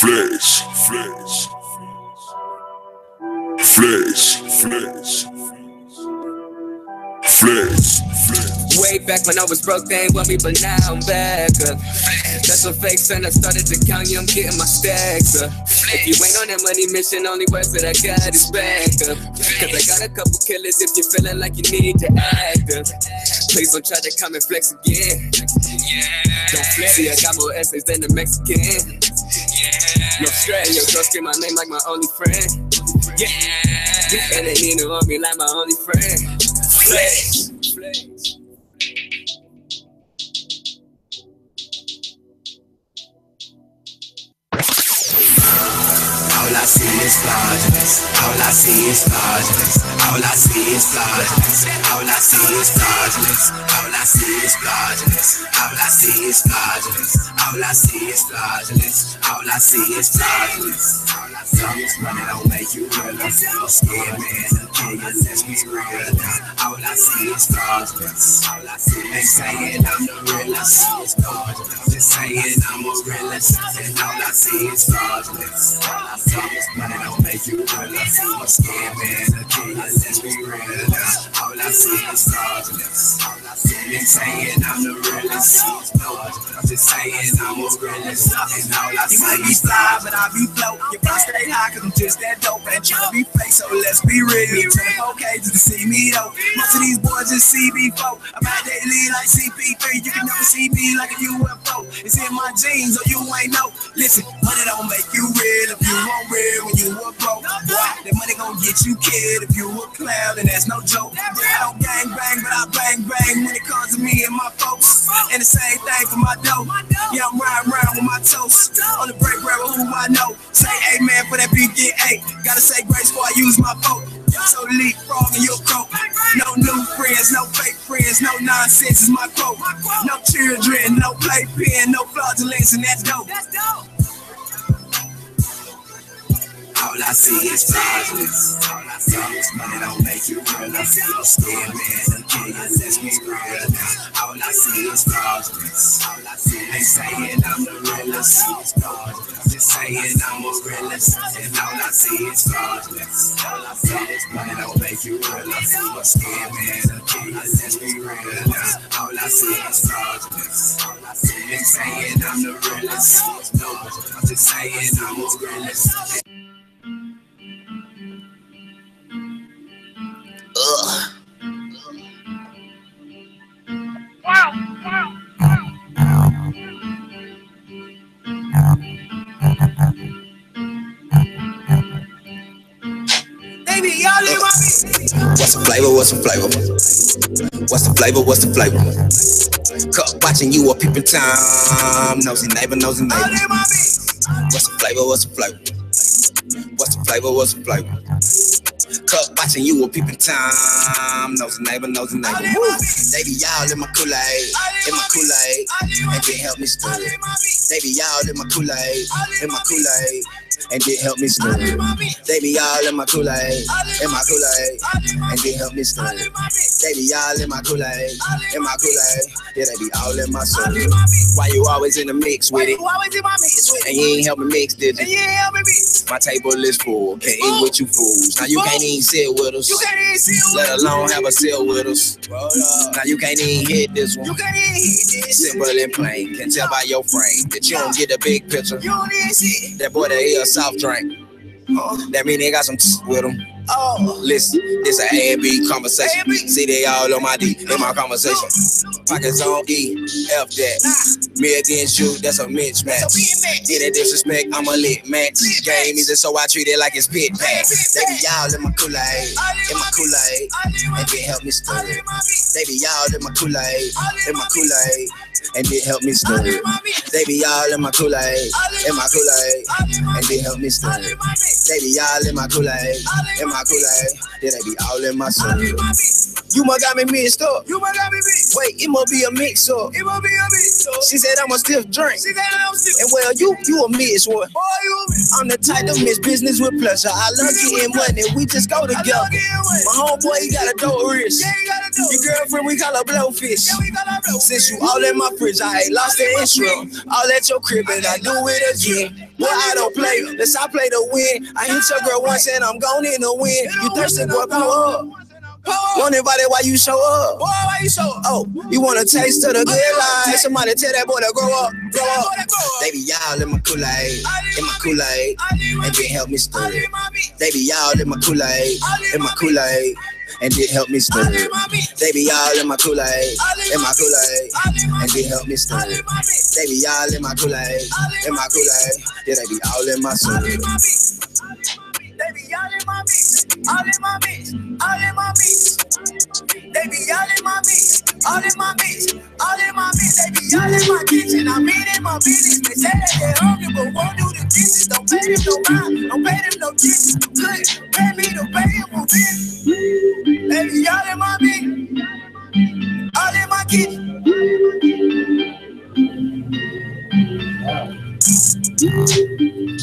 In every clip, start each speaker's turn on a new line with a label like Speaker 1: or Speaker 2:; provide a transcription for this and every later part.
Speaker 1: Flex, flex, flex, flex, flex, flex.
Speaker 2: Way back when I was broke, they ain't want me, but now I'm back up. That's some fake son, I started to count you, I'm getting my stacks up. If you ain't on that money mission, only words that I got is back up. Cause I got a couple killers if you're feeling like you need to act up. Please don't try to come and flex again. Don't flex, I got more essays than the Mexican. No stress, your girl scream my name like my only friend. And they need to want me like my only friend. Flex, flex.
Speaker 3: All I see is fraudulence. All I see is fraudulence. All I see is fraudulence. All I see is fraudulence. All I see is fraudulence. All I see is fraudulence. All I see is fraudulence. All I see is fraudulence. All I see is money don't make you real. I'm scared, man. The king let's be real. All I see is fraudulence. All I see is saying I'm the realest. It's fraudulence. Just saying I'm a realist. And all I see is fraudulence. All I see is money don't make you real. I'm scared, man. The king let's be real. All I see is fraudulence. All I see is saying I'm the realest. I'm just saying I'm a realist. And all I see you might be fly, but I be float. Your price stay high, cause I'm just that dope. Ain't tryna be fake, so let's be real. 24K just to see me though. Most of these boys just see me folk. I'm out daily like CP3. You can never see me like a UFO. It's in my jeans, or you ain't know. Listen, money don't make you real if you want real when you a broke. Boy, that money gon' get you killed if you a clown, and that's no joke. I don't gang bang, but I bang bang when it comes to me and my folks. And the same thing for my dough. Yeah, I'm riding around with my toast. On the break grab who I know. Say amen for that big get eight. Gotta say grace before I use my vote. So leapfrog in your coat. No new friends, no fake friends, no nonsense is my quote. No children, no playpen, no fraudulence, and that's dope. All I see is fraudulence. All I see is money don't make you real. I'm scared, man. The king let's be real. All I see is fraudulence. All I see is saying I'm the realest. I'm just saying I'm a realist. And all I see is fraudulence. All I see is money don't make you real. I'm scared, man. The king let's be real. All I see is fraudulence. All I see is saying I'm the realest. I'm just saying I'm a realist.
Speaker 4: What's the flavor? What's the flavor? What's the flavor? What's the flavor? Cup watching you a peeping time. Nosy neighbor, nosy neighbor. What's the flavor? What's the flavor? What's the flavor? What's the flavor? Cup watching you a peeping time. Nosy neighbor, nosy neighbor. They be y'all in my Kool-Aid, in my Kool-Aid, and then help me stir it. They be y'all in my Kool-Aid, in my Kool-Aid, and then help me stir it. They be all in my Kool-Aid, in my Kool-Aid, and then help me stir it. They be all in my Kool-Aid, in my Kool-Aid, yeah, they be all in my soul. Why you always in the mix with it? And you ain't help me mix, did you? My table is full, can't eat with you fools. Now you can't even sit with us, let alone have a sale with us. Now you can't even hit this one. Simple and plain, can tell by your frame that you don't get the big picture. That boy that is a soft drink. That mean they got some with them. Listen, this a A and B conversation. See, they all on my D in my conversation. Pockets on E, F that. Me against you, that's a mismatch. Get that disrespect, I'm a lit match. Game easy, so I treat it like it's pit pass. They be y'all in my Kool-Aid, in my Kool-Aid, and then help me stir it. They be y'all in my Kool-Aid, in my Kool-Aid, and then help me stir it. They be y'all in my Kool-Aid, in my Kool-Aid, and then help me stir it. They be y'all in my Kool-Aid, in my Kool-Aid, yeah, they be all in my soul. You must got me mixed up. Wait, it must be a mix up. She said I'm a stiff drink. And well, you a mix one. I'm the type to mix business with pleasure. I love getting money. We just go together. My homeboy, he got a dope wrist. Your girlfriend, we call her Blowfish. Since you all in my fridge, I ain't lost the interest. All at your crib and I do it again. Boy, I don't play, unless I play to win. I hit your girl once and I'm gone in the wind. You thirsty, boy, pull up. Want everybody why you show up? Oh, you want a taste of the good life? Somebody tell that boy to grow up. They be y'all in my Kool-Aid, and then help me stir it. They be y'all in my Kool-Aid, and then help me stir it. They be y'all in my Kool-Aid, and then help me stir it. They be y'all in my Kool-Aid, yeah, they be all in my syrup. They be all in my mix, all in my mix, all in my mix. They be all in my mix, all in my mix, all in my mix. They be all in my kitchen, I mean in my business. They say that they're hungry, but won't do the dishes. Don't pay them no mind, don't pay them no dishes. Good, pay me to pay them for business. They be all in my mix, all in my kitchen.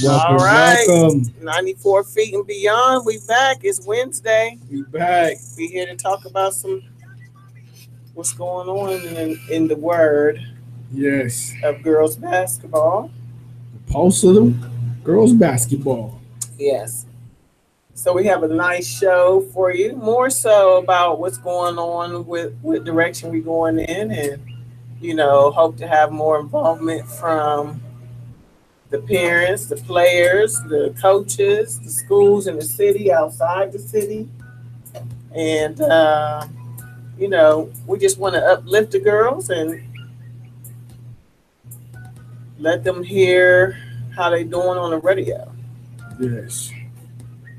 Speaker 5: All right,
Speaker 6: welcome.
Speaker 5: 94 feet and beyond. We back. It's Wednesday.
Speaker 6: We back.
Speaker 5: We here to talk about what's going on in the world.
Speaker 6: Yes.
Speaker 5: Of girls basketball.
Speaker 6: The pulse of the girls basketball.
Speaker 5: Yes. So we have a nice show for you. More so about what's going on with what direction we're going in, and hope to have more involvement from the parents, the players, the coaches, the schools in the city, outside the city. And, we just want to uplift the girls and let them hear how they doing on the radio.
Speaker 6: Yes.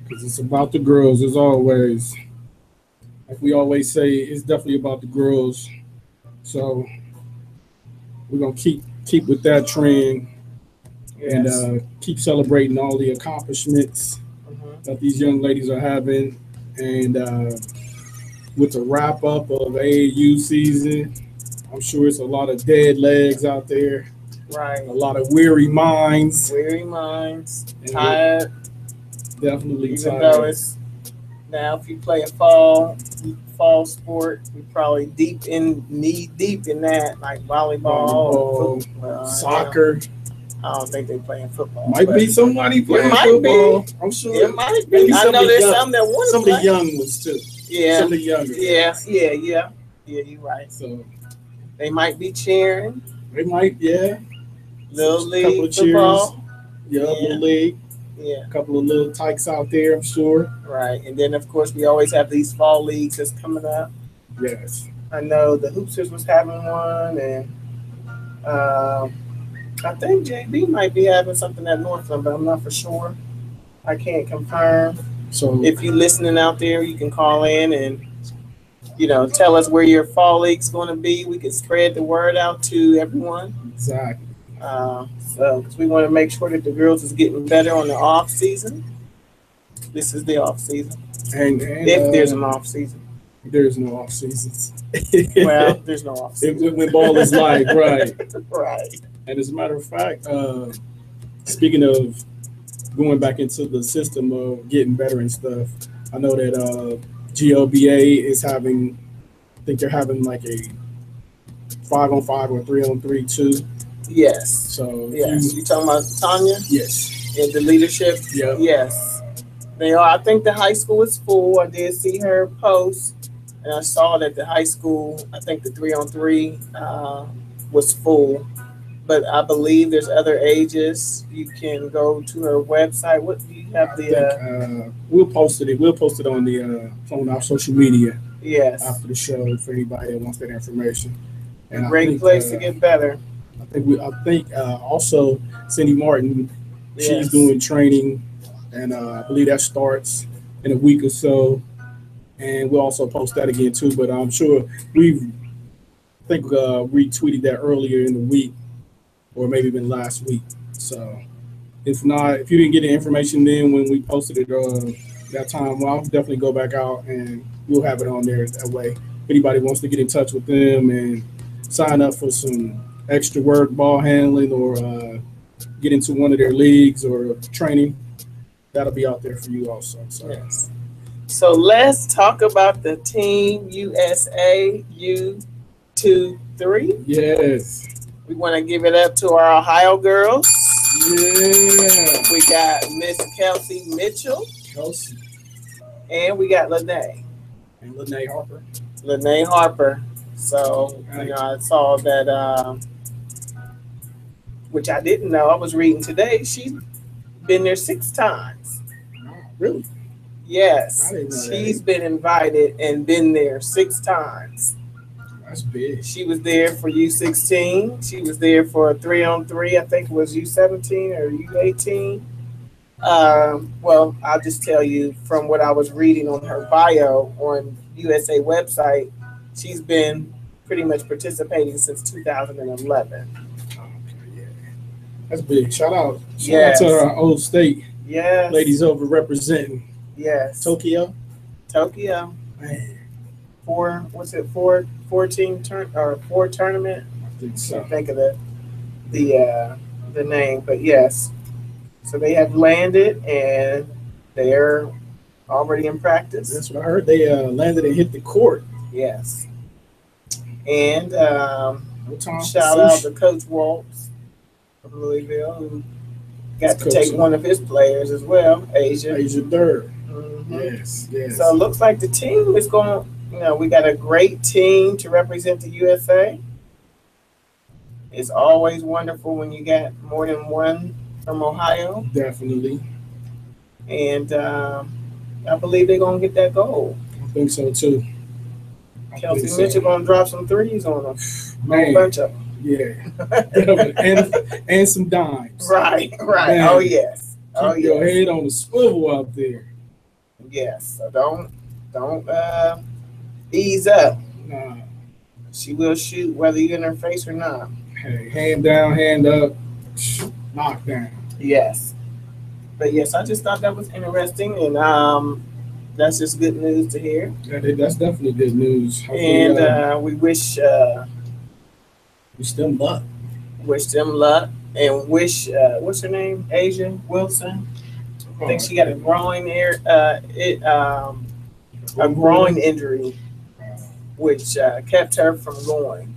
Speaker 6: Because it's about the girls, as always. Like we always say, it's definitely about the girls. So we're going to keep with that trend.
Speaker 5: Yes.
Speaker 6: And keep celebrating all the accomplishments that these young ladies are having. And with the wrap up of AAU season, I'm sure it's a lot of dead legs out there.
Speaker 5: Right.
Speaker 6: A lot of weary minds.
Speaker 5: Tired.
Speaker 6: Definitely
Speaker 5: Even
Speaker 6: tired.
Speaker 5: though it's now, if you play a fall sport, we probably knee deep in that, like volleyball,
Speaker 6: soccer.
Speaker 5: I don't think they playing football.
Speaker 6: Might be somebody playing football. I'm sure.
Speaker 5: It might be. I know there's some that want to play.
Speaker 6: Some of the young ones too.
Speaker 5: Yeah.
Speaker 6: Some of the younger.
Speaker 5: Yeah. Yeah, you're right.
Speaker 6: So
Speaker 5: they might be cheering.
Speaker 6: They might, yeah.
Speaker 5: Little
Speaker 6: Couple
Speaker 5: league
Speaker 6: of
Speaker 5: football.
Speaker 6: cheers. Yeah, little league.
Speaker 5: Yeah.
Speaker 6: A couple of little tykes out there, I'm sure.
Speaker 5: Right. And then, of course, we always have these fall leagues that's coming up.
Speaker 6: Yes.
Speaker 5: I know the Hoopsters was having one, and I think JB might be having something at Northland, but I'm not for sure. I can't confirm.
Speaker 6: So
Speaker 5: if you're listening out there, you can call in and, tell us where your fall league's going to be. We can spread the word out to everyone.
Speaker 6: Exactly.
Speaker 5: Because we want to make sure that the girls is getting better on the off season. This is the off season.
Speaker 6: And
Speaker 5: if there's an off season.
Speaker 6: There's no off seasons.
Speaker 5: Well, there's no off season.
Speaker 6: When ball is live, right.
Speaker 5: Right.
Speaker 6: And as a matter of fact, speaking of going back into the system of getting better and stuff, I know that GLBA is having, I think they're having like a 5-on-5 or 3-on-3 too.
Speaker 5: Yes.
Speaker 6: So
Speaker 5: yes. You talking about Tanya?
Speaker 6: Yes.
Speaker 5: And the leadership?
Speaker 6: Yeah.
Speaker 5: Yes. They are. I think the high school is full. I did see her post, and I saw that the high school, I think the 3-on-3 was full. But I believe there's other ages. You can go to her website. What do you have
Speaker 6: we'll post it. We'll post it on our social media.
Speaker 5: Yes.
Speaker 6: After the show for anybody that wants that information.
Speaker 5: And great place to get better.
Speaker 6: I think also Cindy Martin, she's doing training, and I believe that starts in a week or so. And we'll also post that again too. But I'm sure we retweeted that earlier in the week, or maybe even last week. So if not, if you didn't get the information then when we posted it that time, well, I'll definitely go back out and we'll have it on there that way. If anybody wants to get in touch with them and sign up for some extra work, ball handling, or get into one of their leagues or training, that'll be out there for you also. So.
Speaker 5: Yes. So let's talk about the Team USA U23.
Speaker 6: Yes.
Speaker 5: We want to give it up to our Ohio girls.
Speaker 6: Yeah.
Speaker 5: We got Miss Kelsey Mitchell.
Speaker 6: Kelsey.
Speaker 5: And we got Lene.
Speaker 6: And Lene Harper.
Speaker 5: Lene Harper. So, you know, I saw that, which I didn't know. I was reading today. She's been there 6 times.
Speaker 6: Oh, really?
Speaker 5: Yes.
Speaker 6: I didn't know
Speaker 5: She's been invited and been there 6 times.
Speaker 6: That's big.
Speaker 5: She was there for U16. She was there for a 3-on-3. I think it was U17 or U18. Well, I'll just tell you from what I was reading on her bio on USA website, she's been pretty much participating since 2011.
Speaker 6: Okay, yeah. That's big. Shout out
Speaker 5: Yes.
Speaker 6: to our old state.
Speaker 5: Yes.
Speaker 6: Ladies over representing
Speaker 5: Yes.
Speaker 6: Tokyo.
Speaker 5: Tokyo.
Speaker 6: Man,
Speaker 5: 4 tournament.
Speaker 6: I think
Speaker 5: I
Speaker 6: so.
Speaker 5: can't think of the name, but yes. So they have landed and they're already in practice.
Speaker 6: That's what I heard. They landed and hit the court.
Speaker 5: Yes. And
Speaker 6: No time
Speaker 5: shout
Speaker 6: for
Speaker 5: out
Speaker 6: sushi.
Speaker 5: to Coach Waltz from Louisville, who got
Speaker 6: That's
Speaker 5: to take
Speaker 6: Coach.
Speaker 5: one of his players as well, Asia.
Speaker 6: Asia third.
Speaker 5: Mhm.
Speaker 6: Yes, yes.
Speaker 5: So it looks like the team is going, you know, we got a great team to represent the USA. It's always wonderful when you got more than one from Ohio.
Speaker 6: Definitely.
Speaker 5: And I believe they're going to get that gold.
Speaker 6: I think so too. I
Speaker 5: Kelsey
Speaker 6: think so.
Speaker 5: Mitchell going to drop some threes on them. A
Speaker 6: Man,
Speaker 5: whole bunch of them.
Speaker 6: yeah. and some dimes.
Speaker 5: Right.
Speaker 6: Man.
Speaker 5: Oh, yes. Oh,
Speaker 6: Keep your
Speaker 5: yes.
Speaker 6: head on the swivel out there.
Speaker 5: Yes. So don't ease up.
Speaker 6: Nah.
Speaker 5: She will shoot whether you're in her face or not.
Speaker 6: Hey, hand down, hand up, knockdown.
Speaker 5: Yes. But yes, I just thought that was interesting, and that's just good news to hear.
Speaker 6: That's definitely good news. Hopefully,
Speaker 5: And we wish
Speaker 6: them luck.
Speaker 5: them luck, and wish what's her name, Asia Wilson. I think she got a groin a groin injury, which kept her from going.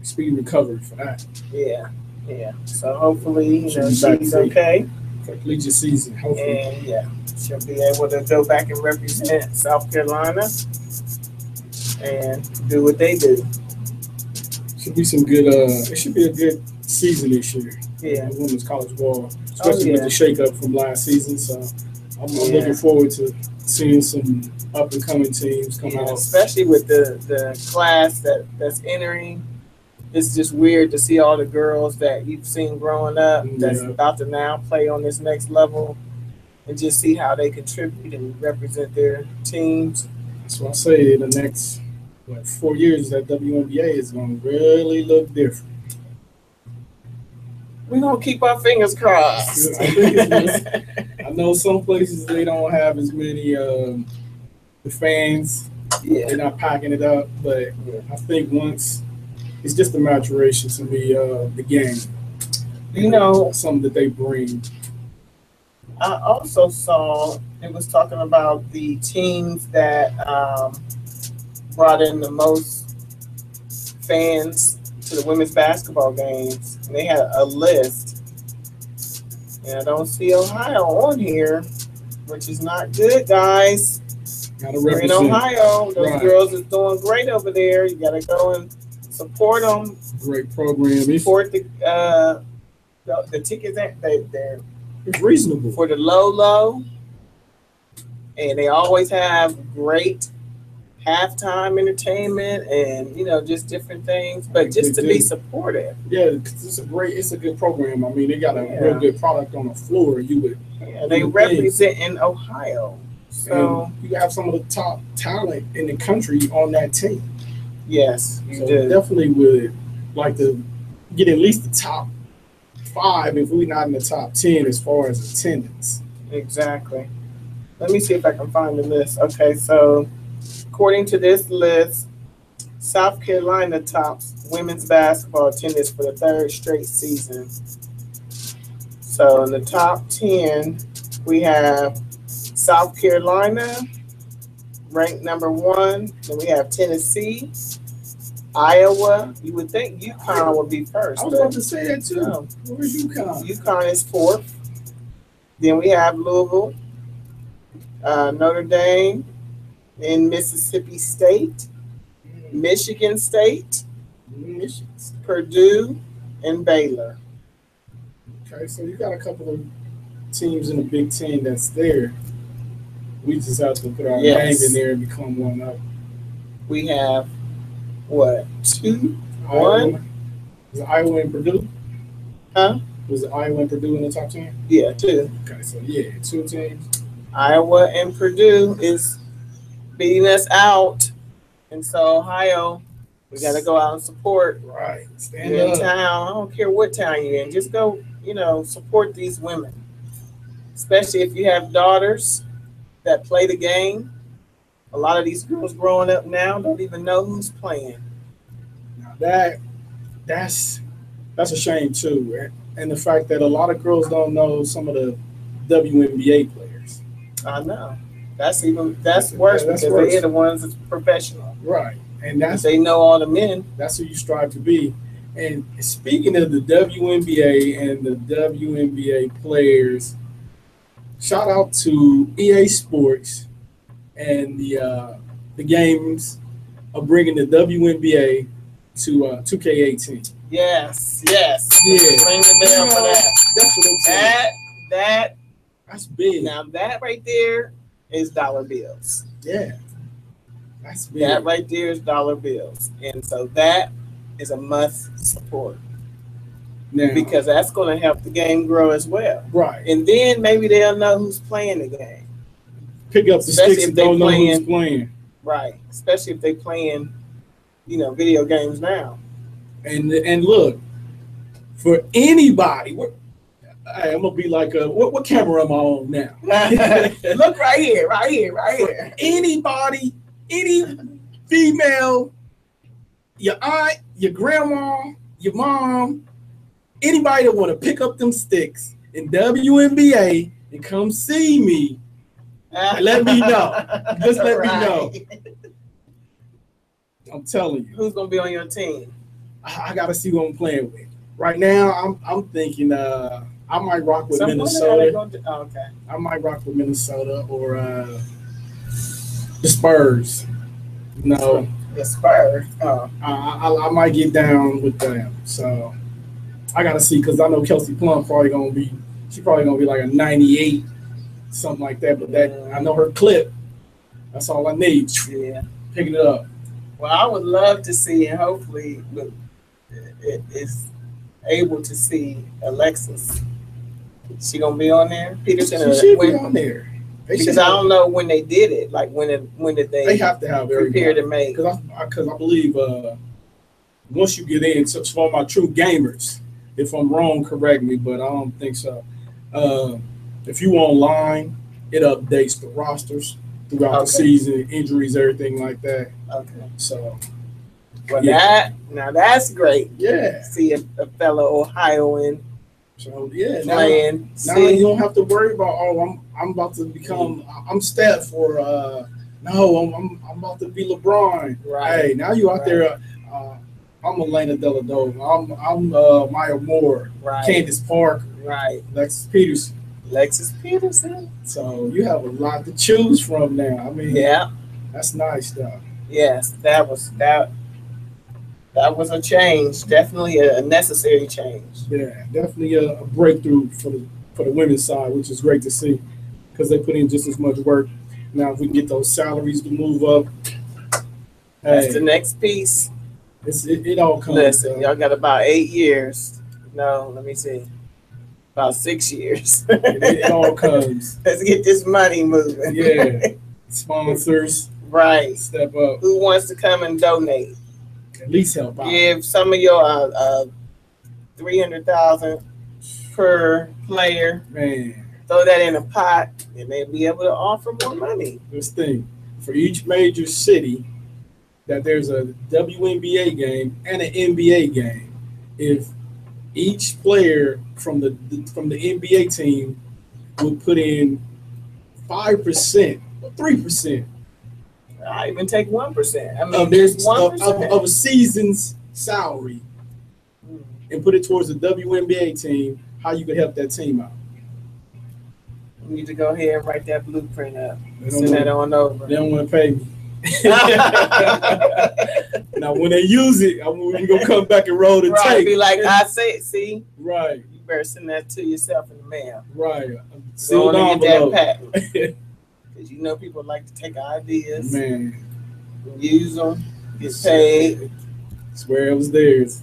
Speaker 6: Speedy recovery for that.
Speaker 5: Yeah. So hopefully, you know,
Speaker 6: She'll be back
Speaker 5: she's
Speaker 6: safe.
Speaker 5: okay,
Speaker 6: Complete your season, hopefully.
Speaker 5: and yeah, she'll be able to go back and represent South Carolina and do what they do.
Speaker 6: Should be some good. It should be a good season this year.
Speaker 5: Yeah.
Speaker 6: The women's college ball, especially
Speaker 5: yeah.
Speaker 6: with the shakeup from last season. So I'm
Speaker 5: Yeah.
Speaker 6: looking forward to seeing some up and coming teams come
Speaker 5: Yeah,
Speaker 6: out.
Speaker 5: especially with the class that's entering. It's just weird to see all the girls that you've seen growing up that's
Speaker 6: Yeah.
Speaker 5: about to now play on this next level, and just see how they contribute and represent their teams.
Speaker 6: That's why I say in the next 4 years that WNBA is going to really look different.
Speaker 5: We're gonna keep our fingers crossed.
Speaker 6: I think it's I know some places they don't have as many the fans.
Speaker 5: Yeah.
Speaker 6: They're not packing it up, but I think once it's just the maturation to me of the game.
Speaker 5: You know,
Speaker 6: Something that they bring.
Speaker 5: I also saw it was talking about the teams that brought in the most fans to the women's basketball games, and they had a list. And I don't see Ohio on here, which is not good, guys.
Speaker 6: Gotta
Speaker 5: We're in
Speaker 6: represent.
Speaker 5: Ohio. Those
Speaker 6: Right.
Speaker 5: girls is doing great over there. You gotta go and support them.
Speaker 6: Great program.
Speaker 5: Support the tickets. They're
Speaker 6: It's reasonable.
Speaker 5: for the low, and they always have great halftime entertainment and, you know, just different things, but just to be supportive.
Speaker 6: Yeah, 'cause it's a good program. I mean, they got a
Speaker 5: Yeah.
Speaker 6: real good product on the floor. You would,
Speaker 5: And they represent in Ohio. So
Speaker 6: and you have some of the top talent in the country on that team.
Speaker 5: yes, you
Speaker 6: So
Speaker 5: do.
Speaker 6: definitely would like to get at least the top 5 if we're not in the top 10 as far as attendance.
Speaker 5: Exactly. Let me see if I can find the list. Okay, so according to this list, South Carolina tops women's basketball attendance for the third straight season. So in the top 10, we have South Carolina, ranked number 1. Then we have Tennessee, Iowa. You would think UConn would be first.
Speaker 6: I was about to say that too.
Speaker 5: No.
Speaker 6: Where's UConn?
Speaker 5: UConn is 4th. Then we have Louisville, Notre Dame, in Mississippi State, Michigan State,
Speaker 6: Michigan.
Speaker 5: Purdue, and Baylor.
Speaker 6: Okay, so you got a couple of teams in the Big Ten that's there. We just have to put our
Speaker 5: Yes.
Speaker 6: name in there and become one of them.
Speaker 5: We have what? 2?
Speaker 6: Iowa. Was it Iowa and Purdue?
Speaker 5: Huh?
Speaker 6: Was it Iowa and Purdue in the top 10?
Speaker 5: Yeah, 2.
Speaker 6: Okay, so yeah, 2 teams.
Speaker 5: Iowa and Purdue is beating us out. And so Ohio, we got to go out and support.
Speaker 6: Right. Stand
Speaker 5: You're in
Speaker 6: up.
Speaker 5: town. I don't care what town you're in. Just go, support these women. Especially if you have daughters that play the game. A lot of these girls growing up now don't even know who's playing.
Speaker 6: Now that's a shame too. And the fact that a lot of girls don't know some of the WNBA players.
Speaker 5: I know. That's worse
Speaker 6: That's
Speaker 5: because
Speaker 6: worse.
Speaker 5: they're the ones that's professional.
Speaker 6: Right. And
Speaker 5: If they know all the men.
Speaker 6: that's who you strive to be. And speaking of the WNBA and the WNBA players, shout out to EA Sports and the games of bringing the WNBA to 2K18.
Speaker 5: Yes.
Speaker 6: Yeah.
Speaker 5: Ring the bell for that.
Speaker 6: That's what I'm saying. That's big.
Speaker 5: Now that right there is dollar bills.
Speaker 6: Yeah. That's big.
Speaker 5: That right there is dollar bills. And so that is a must support
Speaker 6: now,
Speaker 5: because that's going to help the game grow as well.
Speaker 6: right.
Speaker 5: And then maybe they'll know who's playing the game.
Speaker 6: Pick up the
Speaker 5: Especially
Speaker 6: sticks
Speaker 5: if
Speaker 6: and
Speaker 5: they
Speaker 6: don't know who's
Speaker 5: playing-
Speaker 6: playing.
Speaker 5: Right. Especially if they playing, video games now.
Speaker 6: And look, for anybody, I'm gonna be like, what camera am I on now?
Speaker 5: Look right here.
Speaker 6: Anybody, any female, your aunt, your grandma, your mom, anybody that want to pick up them sticks in WNBA and come see me, let me know. Just let me know. I'm telling you,
Speaker 5: Who's going to be on your team?
Speaker 6: I gotta see who I'm playing with. Right now, I'm thinking I might rock with Minnesota.
Speaker 5: Okay.
Speaker 6: I might rock with Minnesota or the Spurs. No,
Speaker 5: The Spurs. Oh.
Speaker 6: I might get down with them. So I gotta see because I know Kelsey Plum probably gonna be like a 98, something like that. But I know her clip. That's all I need.
Speaker 5: Yeah.
Speaker 6: Picking it up.
Speaker 5: Well, I would love to see, and hopefully it is able to see Alexis. She gonna be on there, Peterson.
Speaker 6: She should be on there.
Speaker 5: Because I don't know when they did it. Like when did they?
Speaker 6: They have to have
Speaker 5: prepare to make.
Speaker 6: Because I believe once you get in, so for my true gamers, if I'm wrong, correct me, but I don't think so. If you online, it updates the rosters throughout the season, injuries, everything like that.
Speaker 5: Okay.
Speaker 6: So,
Speaker 5: Well, that's great.
Speaker 6: Yeah.
Speaker 5: See a fellow Ohioan
Speaker 6: So yeah,
Speaker 5: playing.
Speaker 6: now you don't have to worry about I'm about to become I'm Steph or I'm about to be LeBron.
Speaker 5: Right.
Speaker 6: Hey, now you out there. I'm Elena Deladova. I'm Maya Moore.
Speaker 5: Right.
Speaker 6: Candace Parker.
Speaker 5: Right.
Speaker 6: Lexus Peterson.
Speaker 5: Lexus Peterson.
Speaker 6: So you have a lot to choose from now. I mean,
Speaker 5: Yeah.
Speaker 6: that's nice though.
Speaker 5: Yes, that was a change. Definitely a necessary change.
Speaker 6: Yeah, definitely a breakthrough for the women's side, which is great to see because they put in just as much work. Now, if we can get those salaries to move up,
Speaker 5: That's the next piece.
Speaker 6: it all comes.
Speaker 5: Listen, y'all got about 8 years. No, let me see. About 6 years.
Speaker 6: It all comes.
Speaker 5: Let's get this money moving.
Speaker 6: Yeah, sponsors
Speaker 5: Right.
Speaker 6: step up,
Speaker 5: Who wants to come and donate?
Speaker 6: at least help out.
Speaker 5: Give some of your $300,000 per player,
Speaker 6: Man,
Speaker 5: throw that in a pot, and they'll be able to offer more money.
Speaker 6: This thing, for each major city, that there's a WNBA game and an NBA game. If each player from the NBA team would put in 5% or 3%.
Speaker 5: I even take 1%. I mean,
Speaker 6: of
Speaker 5: there's
Speaker 6: their
Speaker 5: 1%.
Speaker 6: of a season's salary, and put it towards the WNBA team, how you could help that team out.
Speaker 5: You need to go ahead and write that blueprint up.
Speaker 6: They
Speaker 5: Send that on over.
Speaker 6: They don't want to pay me. Now, when they use it, we're going to come back and roll the
Speaker 5: Right,
Speaker 6: tape.
Speaker 5: be like, I say it, see?
Speaker 6: Right,
Speaker 5: You better send that to yourself in the mail.
Speaker 6: right.
Speaker 5: Go
Speaker 6: Sealed
Speaker 5: on and get
Speaker 6: envelope.
Speaker 5: that patent. Because you know people like to take ideas,
Speaker 6: Man,
Speaker 5: and use them, get paid.
Speaker 6: swear it was theirs.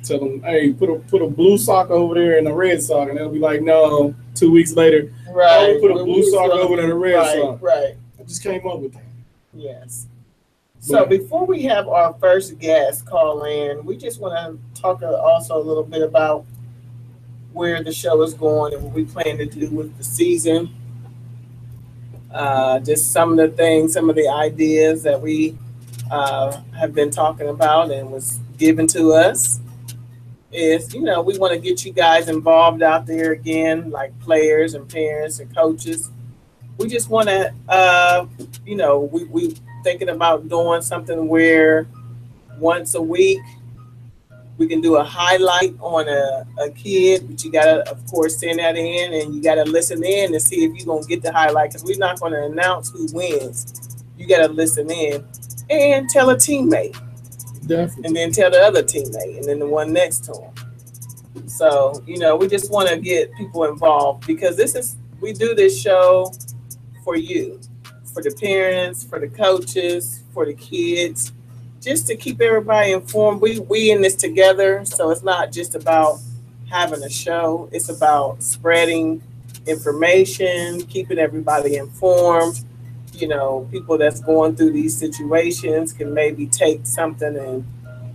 Speaker 6: Tell them, hey, put a blue sock over there and a red sock, and they'll be like, no. 2 weeks later,
Speaker 5: Right.
Speaker 6: oh, put a blue sock over there and a red
Speaker 5: right,
Speaker 6: sock.
Speaker 5: Right.
Speaker 6: I just came up with that.
Speaker 5: Yes. So before we have our first guest call in, we just want to talk also a little bit about where the show is going and what we plan to do with the season. Just some of the things, some of the ideas that we have been talking about and was given to us is, you know, we want to get you guys involved out there again, like players and parents and coaches. We just want to, you know, we thinking about doing something where once a week we can do a highlight on a kid, but you got to, of course, send that in and you got to listen in to see if you're going to get the highlight, because we're not going to announce who wins. You got to listen in and tell a teammate.
Speaker 6: Definitely.
Speaker 5: And then tell the other teammate and then the one next to him. So, you know, we just want to get people involved because we do this show for you, for the parents, for the coaches, for the kids, just to keep everybody informed. We in this together, so it's not just about having a show. It's about spreading information, keeping everybody informed. You know, people that's going through these situations can maybe take something and,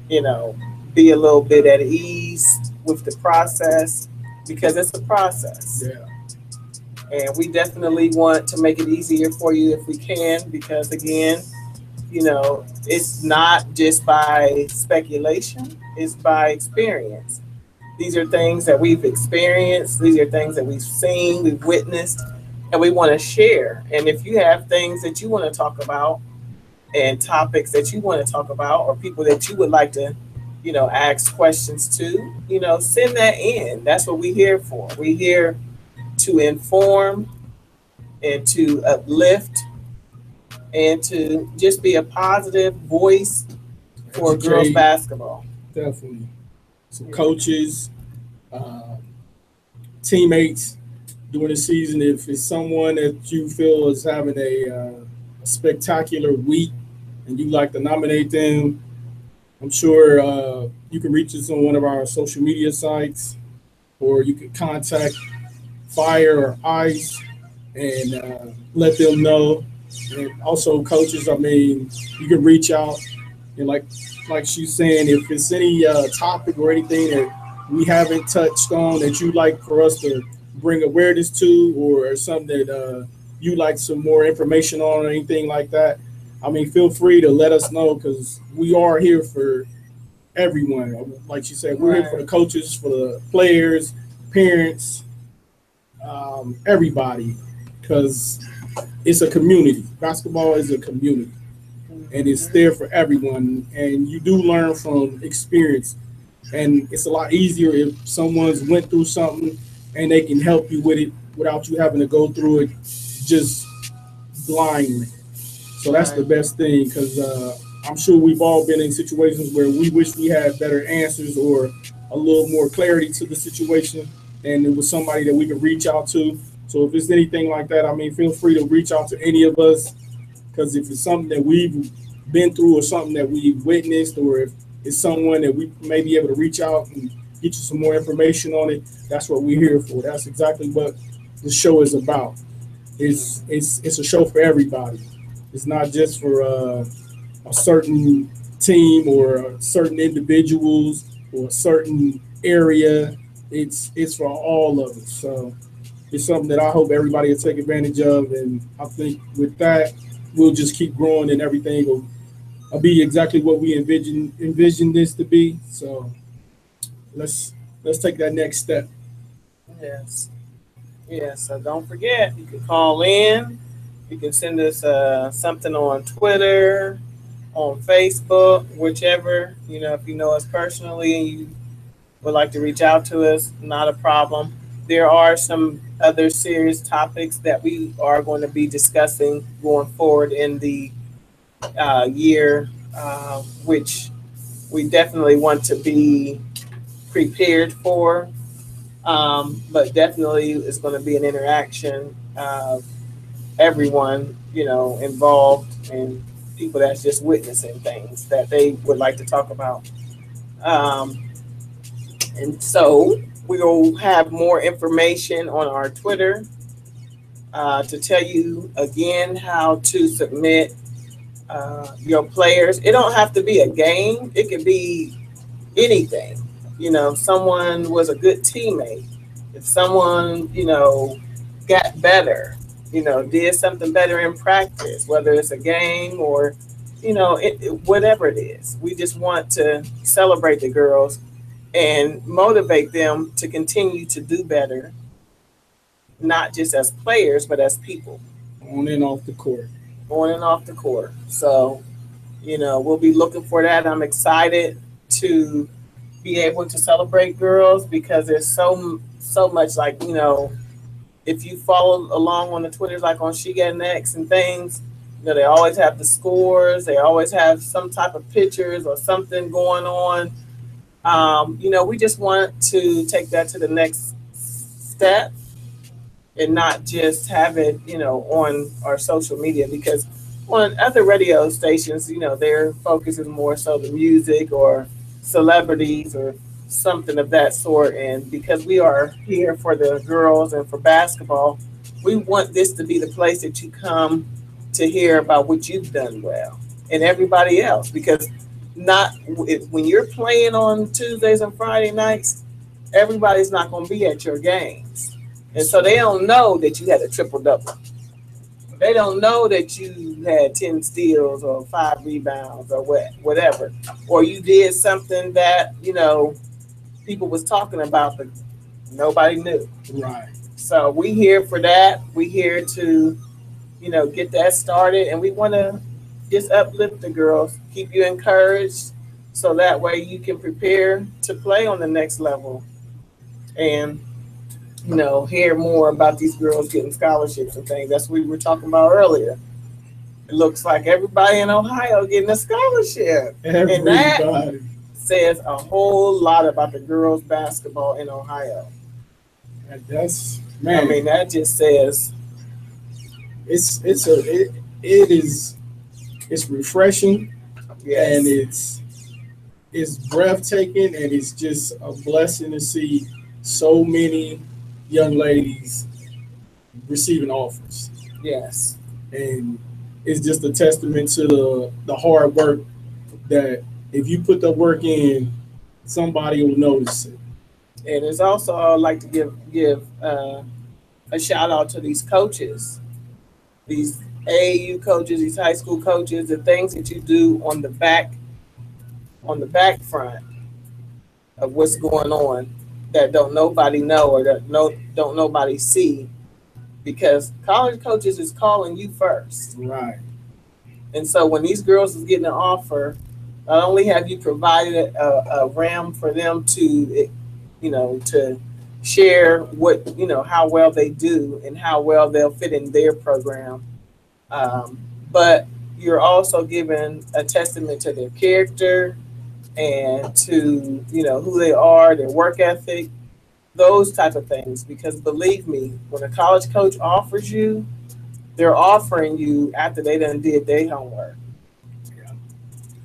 Speaker 5: you know, be a little bit at ease with the process, because it's a process.
Speaker 6: Yeah.
Speaker 5: And we definitely want to make it easier for you if we can, because again, you know, it's not just by speculation, it's by experience. These are things that we've experienced, these are things that we've seen, we've witnessed, and we want to share. And if you have things that you want to talk about and topics that you want to talk about, or people that you would like to, you know, ask questions to, you know, send that in. That's what we're here for. We're here to inform and to uplift and to just be a positive voice for
Speaker 6: Educate.
Speaker 5: girls basketball.
Speaker 6: Definitely. So coaches, teammates during the season, if it's someone that you feel is having a spectacular week and you'd like to nominate them, I'm sure you can reach us on one of our social media sites, or you can contact Fire or Ice and let them know. And also coaches, I mean, you can reach out and like she's saying, if it's any topic or anything that we haven't touched on that you'd like for us to bring awareness to, or something that you'd like some more information on or anything like that, I mean, feel free to let us know, because we are here for everyone. Like she said, we're here for the coaches, for the players, parents, everybody, because it's a community. Basketball is a community, and it's there for everyone, and you do learn from experience, and it's a lot easier if someone's went through something and they can help you with it without you having to go through it just blindly. So that's the best thing, because I'm sure we've all been in situations where we wish we had better answers or a little more clarity to the situation, and it was somebody that we could reach out to. So if it's anything like that, I mean, feel free to reach out to any of us, because if it's something that we've been through or something that we've witnessed, or if it's someone that we may be able to reach out and get you some more information on it, that's what we're here for. That's exactly what the show is about. It's a show for everybody. It's not just for a certain team or certain individuals or a certain area. It's for all of us. So it's something that I hope everybody will take advantage of. And I think with that, we'll just keep growing and everything will be exactly what we envision this to be. So let's take that next step.
Speaker 5: Yes. Yeah, so don't forget, you can call in. You can send us something on Twitter, on Facebook, whichever. If you know us personally and you would like to reach out to us, not a problem. There are some other serious topics that we are going to be discussing going forward in the year, which we definitely want to be prepared for. But definitely it's going to be an interaction of everyone, involved, and people that's just witnessing things that they would like to talk about. And so we will have more information on our Twitter to tell you again how to submit your players. It don't have to be a game. It could be anything. Someone was a good teammate. If someone, got better, did something better in practice, whether it's a game or, whatever it is. We just want to celebrate the girls and motivate them to continue to do better, not just as players, but as people.
Speaker 6: On and off the court.
Speaker 5: On and off the court. So, we'll be looking for that. I'm excited to be able to celebrate girls because there's so much, like, if you follow along on the Twitters, like on She Got Next and things, they always have the scores. They always have some type of pictures or something going on. We just want to take that to the next step and not just have it, on our social media, because on other radio stations, their focus is more so the music or celebrities or something of that sort. And because we are here for the girls and for basketball, we want this to be the place that you come to hear about what you've done well and everybody else, because when you're playing on Tuesdays and Friday nights, everybody's not going to be at your games. And so they don't know that you had a triple-double. They don't know that you had 10 steals or 5 rebounds or whatever. Or you did something that, people was talking about, but nobody knew.
Speaker 6: Right.
Speaker 5: So we here for that. We here to, get that started. And we want to just uplift the girls, keep you encouraged, so that way you can prepare to play on the next level and, hear more about these girls getting scholarships and things. That's what we were talking about earlier. It looks like everybody in Ohio getting a scholarship.
Speaker 6: Everybody.
Speaker 5: And that says a whole lot about the girls basketball in Ohio.
Speaker 6: And that's, man.
Speaker 5: I mean, that just says
Speaker 6: it's refreshing.
Speaker 5: yes.
Speaker 6: And it's breathtaking, and it's just a blessing to see so many young ladies receiving offers.
Speaker 5: Yes.
Speaker 6: And it's just a testament to the hard work that if you put the work in, somebody will notice it.
Speaker 5: And it's also, I'd like to give a shout out to these coaches, these AAU coaches, these high school coaches, the things that you do on the back front of what's going on that don't nobody know or that don't nobody see, because college coaches is calling you first.
Speaker 6: Right.
Speaker 5: And so when these girls is getting an offer, not only have you provided a RAM for them to, to share what, how well they do and how well they'll fit in their program, but you're also giving a testament to their character and to, who they are, their work ethic, those type of things. Because believe me, when a college coach offers you, they're offering you after they done did their homework.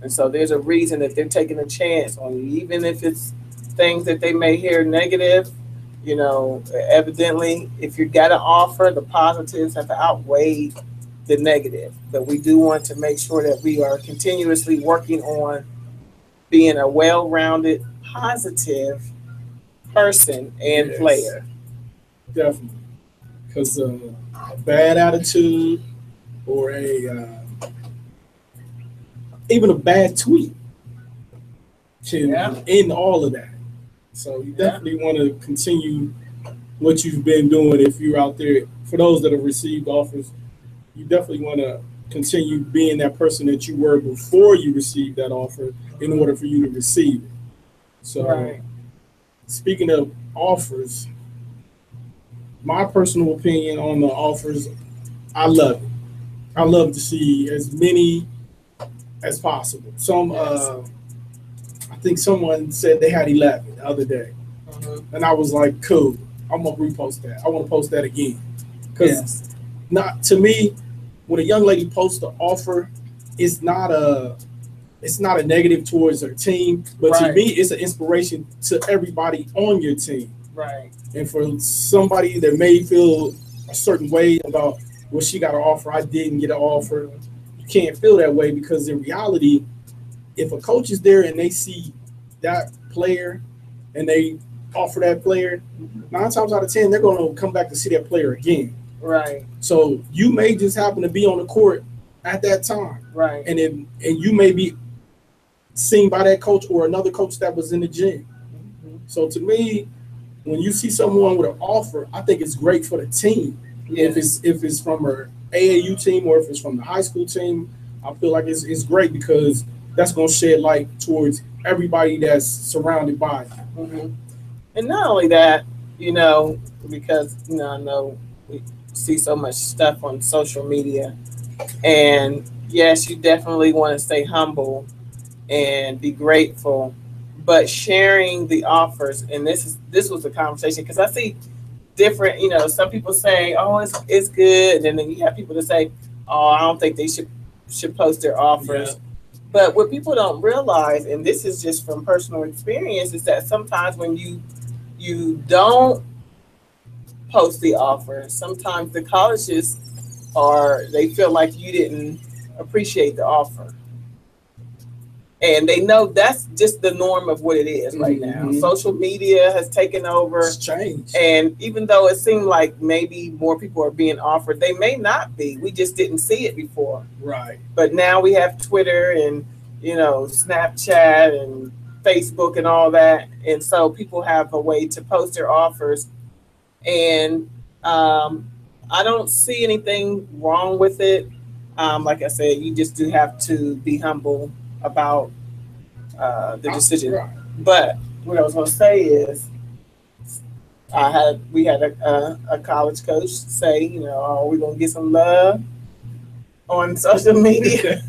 Speaker 5: And so there's a reason that they're taking a chance on you, even if it's things that they may hear negative. Evidently, if you got an offer, the positives have outweighed the negative. But we do want to make sure that we are continuously working on being a well-rounded, positive person and
Speaker 6: Yes.
Speaker 5: player.
Speaker 6: Definitely. because a bad attitude or even a bad tweet can end all of that. So you definitely want to continue what you've been doing if you're out there. For those that have received offers, you definitely want to continue being that person that you were before you received that offer in order for you to receive it. So speaking of offers, my personal opinion on the offers, I love it. I love to see as many as possible. I think someone said they had 11 the other day. And I was like, cool, I'm going to repost that. I want to post that again. Because not to me, when a young lady posts an offer, it's not a negative towards her team, but to me, it's an inspiration to everybody on your team.
Speaker 5: Right.
Speaker 6: And for somebody that may feel a certain way about, well, she got an offer, I didn't get an offer, you can't feel that way, because in reality, if a coach is there and they see that player and they offer that player, 9 times out of 10, they're going to come back to see that player again.
Speaker 5: Right.
Speaker 6: So you may just happen to be on the court at that time.
Speaker 5: Right.
Speaker 6: And you may be seen by that coach or another coach that was in the gym. So to me, when you see someone with an offer, I think it's great for the team. If it's from her AAU team or if it's from the high school team, I feel like it's great, because that's going to shed light towards everybody that's surrounded by it.
Speaker 5: And not only that, because I know we see so much stuff on social media, and yes, you definitely want to stay humble and be grateful, but sharing the offers, and this was a conversation, because I see different, some people say, oh, it's good, and then you have people that say, oh, I don't think they should post their offers. But what people don't realize, and this is just from personal experience, is that sometimes when you don't post the offer, sometimes the colleges they feel like you didn't appreciate the offer. And they know that's just the norm of what it is right now. Social media has taken over.
Speaker 6: It's changed.
Speaker 5: And even though it seemed like maybe more people are being offered, they may not be. We just didn't see it before.
Speaker 6: Right.
Speaker 5: But now we have Twitter and, Snapchat and Facebook and all that. And so people have a way to post their offers. And I don't see anything wrong with it. Like I said, you just do have to be humble about the decision.
Speaker 6: Right.
Speaker 5: But what I was going to say is, we had a college coach say, we're going to get some love on social media.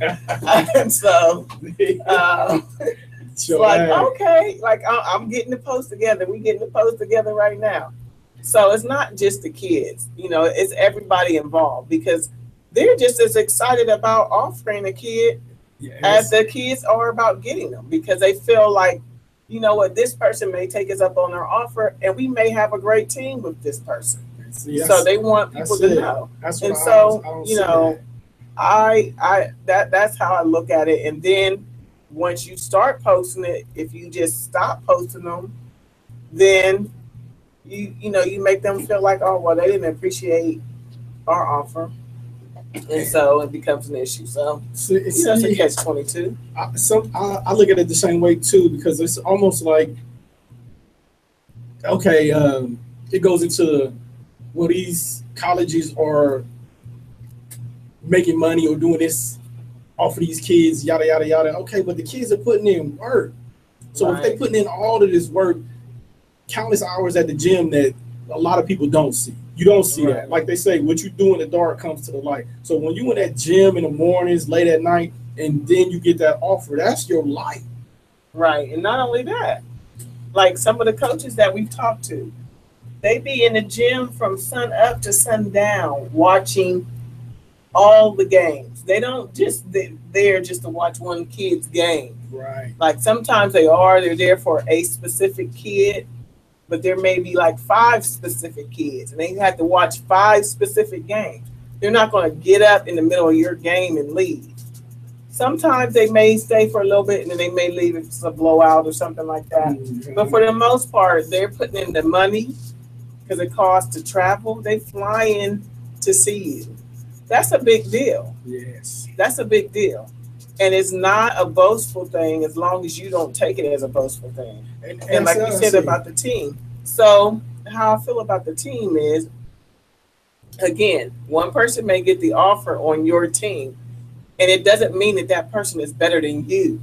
Speaker 5: And so it's like, okay, like I'm getting the post together. We're getting the post together right now. So it's not just the kids, it's everybody involved, because they're just as excited about offering a kid as the kids are about getting them, because they feel like, this person may take us up on our offer, and we may have a great team with this person. So they want people to know. That's that's how I look at it. And then once you start posting it, if you just stop posting them, then you make them feel like, oh, well, they didn't appreciate our offer. And so it becomes an issue. So it's a catch-22.
Speaker 6: I look at it the same way too, because it's almost like, okay, it goes into, well, these colleges are making money or doing this off of these kids, yada yada yada. Okay, but the kids are putting in work. So if they're putting in all of this work, countless hours at the gym that a lot of people don't see. You don't see that. Like they say, what you do in the dark comes to the light. So when you in that gym in the mornings, late at night, and then you get that offer, that's your life.
Speaker 5: Right. And not only that, like some of the coaches that we've talked to, they be in the gym from sun up to sundown watching all the games. They don't just there just to watch one kid's game.
Speaker 6: Right.
Speaker 5: Like sometimes they're there for a specific kid, but there may be like 5 specific kids, and they have to watch 5 specific games. They're not going to get up in the middle of your game and leave. Sometimes they may stay for a little bit, and then they may leave if it's a blowout or something like that. Mm-hmm. But for the most part, they're putting in the money, because it costs to travel. They fly in to see you. That's a big deal.
Speaker 6: Yes.
Speaker 5: That's a big deal. And it's not a boastful thing as long as you don't take it as a boastful thing. And like you said about the team. So how I feel about the team is, again, one person may get the offer on your team, and it doesn't mean that that person is better than you.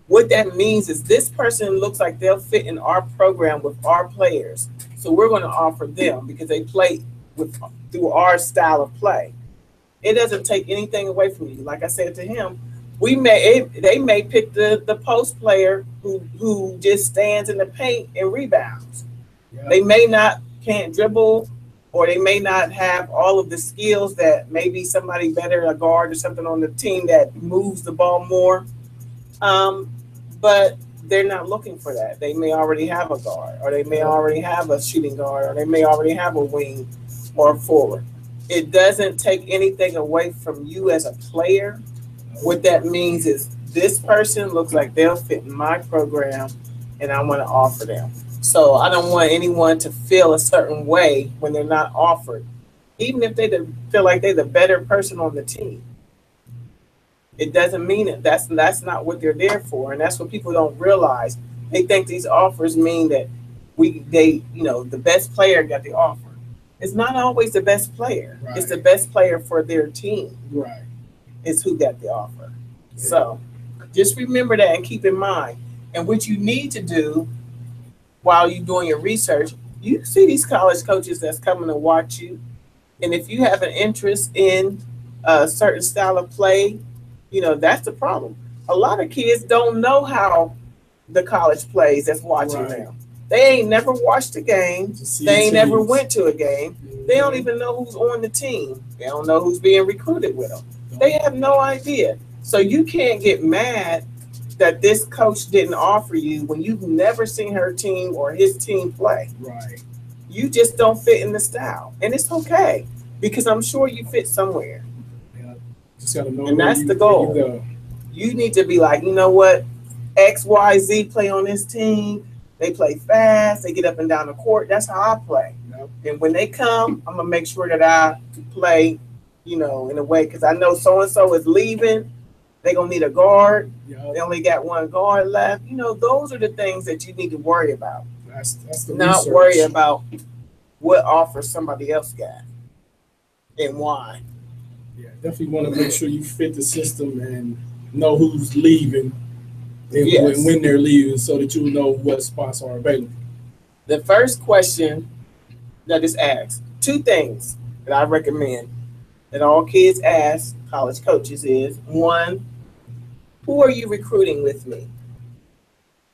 Speaker 5: What that means is this person looks like they'll fit in our program with our players. So we're going to offer them because they play through our style of play. It doesn't take anything away from you. Like I said to him, they may pick the post player who just stands in the paint and rebounds. Yeah. They may can't dribble, or they may not have all of the skills that maybe somebody better, a guard or something on the team that moves the ball more. But they're not looking for that. They may already have a guard, or they may already have a shooting guard, or they may already have a wing or a forward. It doesn't take anything away from you as a player. What that means is this person looks like they'll fit in my program, and I want to offer them. So I don't want anyone to feel a certain way when they're not offered, even if they feel like they're the better person on the team. It doesn't mean it. That's not what they're there for, and that's what people don't realize. They think these offers mean that the best player got the offer. It's not always the best player. Right. It's the best player for their team.
Speaker 6: Right.
Speaker 5: Is who got the offer. Yeah. So just remember that and keep in mind. And what you need to do while you're doing your research, you see these college coaches that's coming to watch you. And if you have an interest in a certain style of play, that's the problem. A lot of kids don't know how the college plays that's watching them. They ain't never watched a game. They ain't never went to a game. They don't even know who's on the team. They don't know who's being recruited with them. They have no idea. So you can't get mad that this coach didn't offer you when you've never seen her team or his team play.
Speaker 6: Right.
Speaker 5: You just don't fit in the style. And it's okay, because I'm sure you fit somewhere.
Speaker 6: Yeah. Just gotta know.
Speaker 5: And that's the goal. You need to be like, you know what? XYZ play on this team. They play fast. They get up and down the court. That's how I play. Yep. And when they come, I'm going to make sure that I play, in a way, because I know so-and-so is leaving. They're going to need a guard. Yep. They only got one guard left. Those are the things that you need to worry about.
Speaker 6: That's the
Speaker 5: Not
Speaker 6: research.
Speaker 5: Worry about what offer somebody else got and why.
Speaker 6: Yeah, definitely want to make sure you fit the system and know who's leaving. And when they're leaving, so that you know what spots are available.
Speaker 5: The first question that is asked, 2 things that I recommend that all kids ask college coaches is, 1, who are you recruiting with me?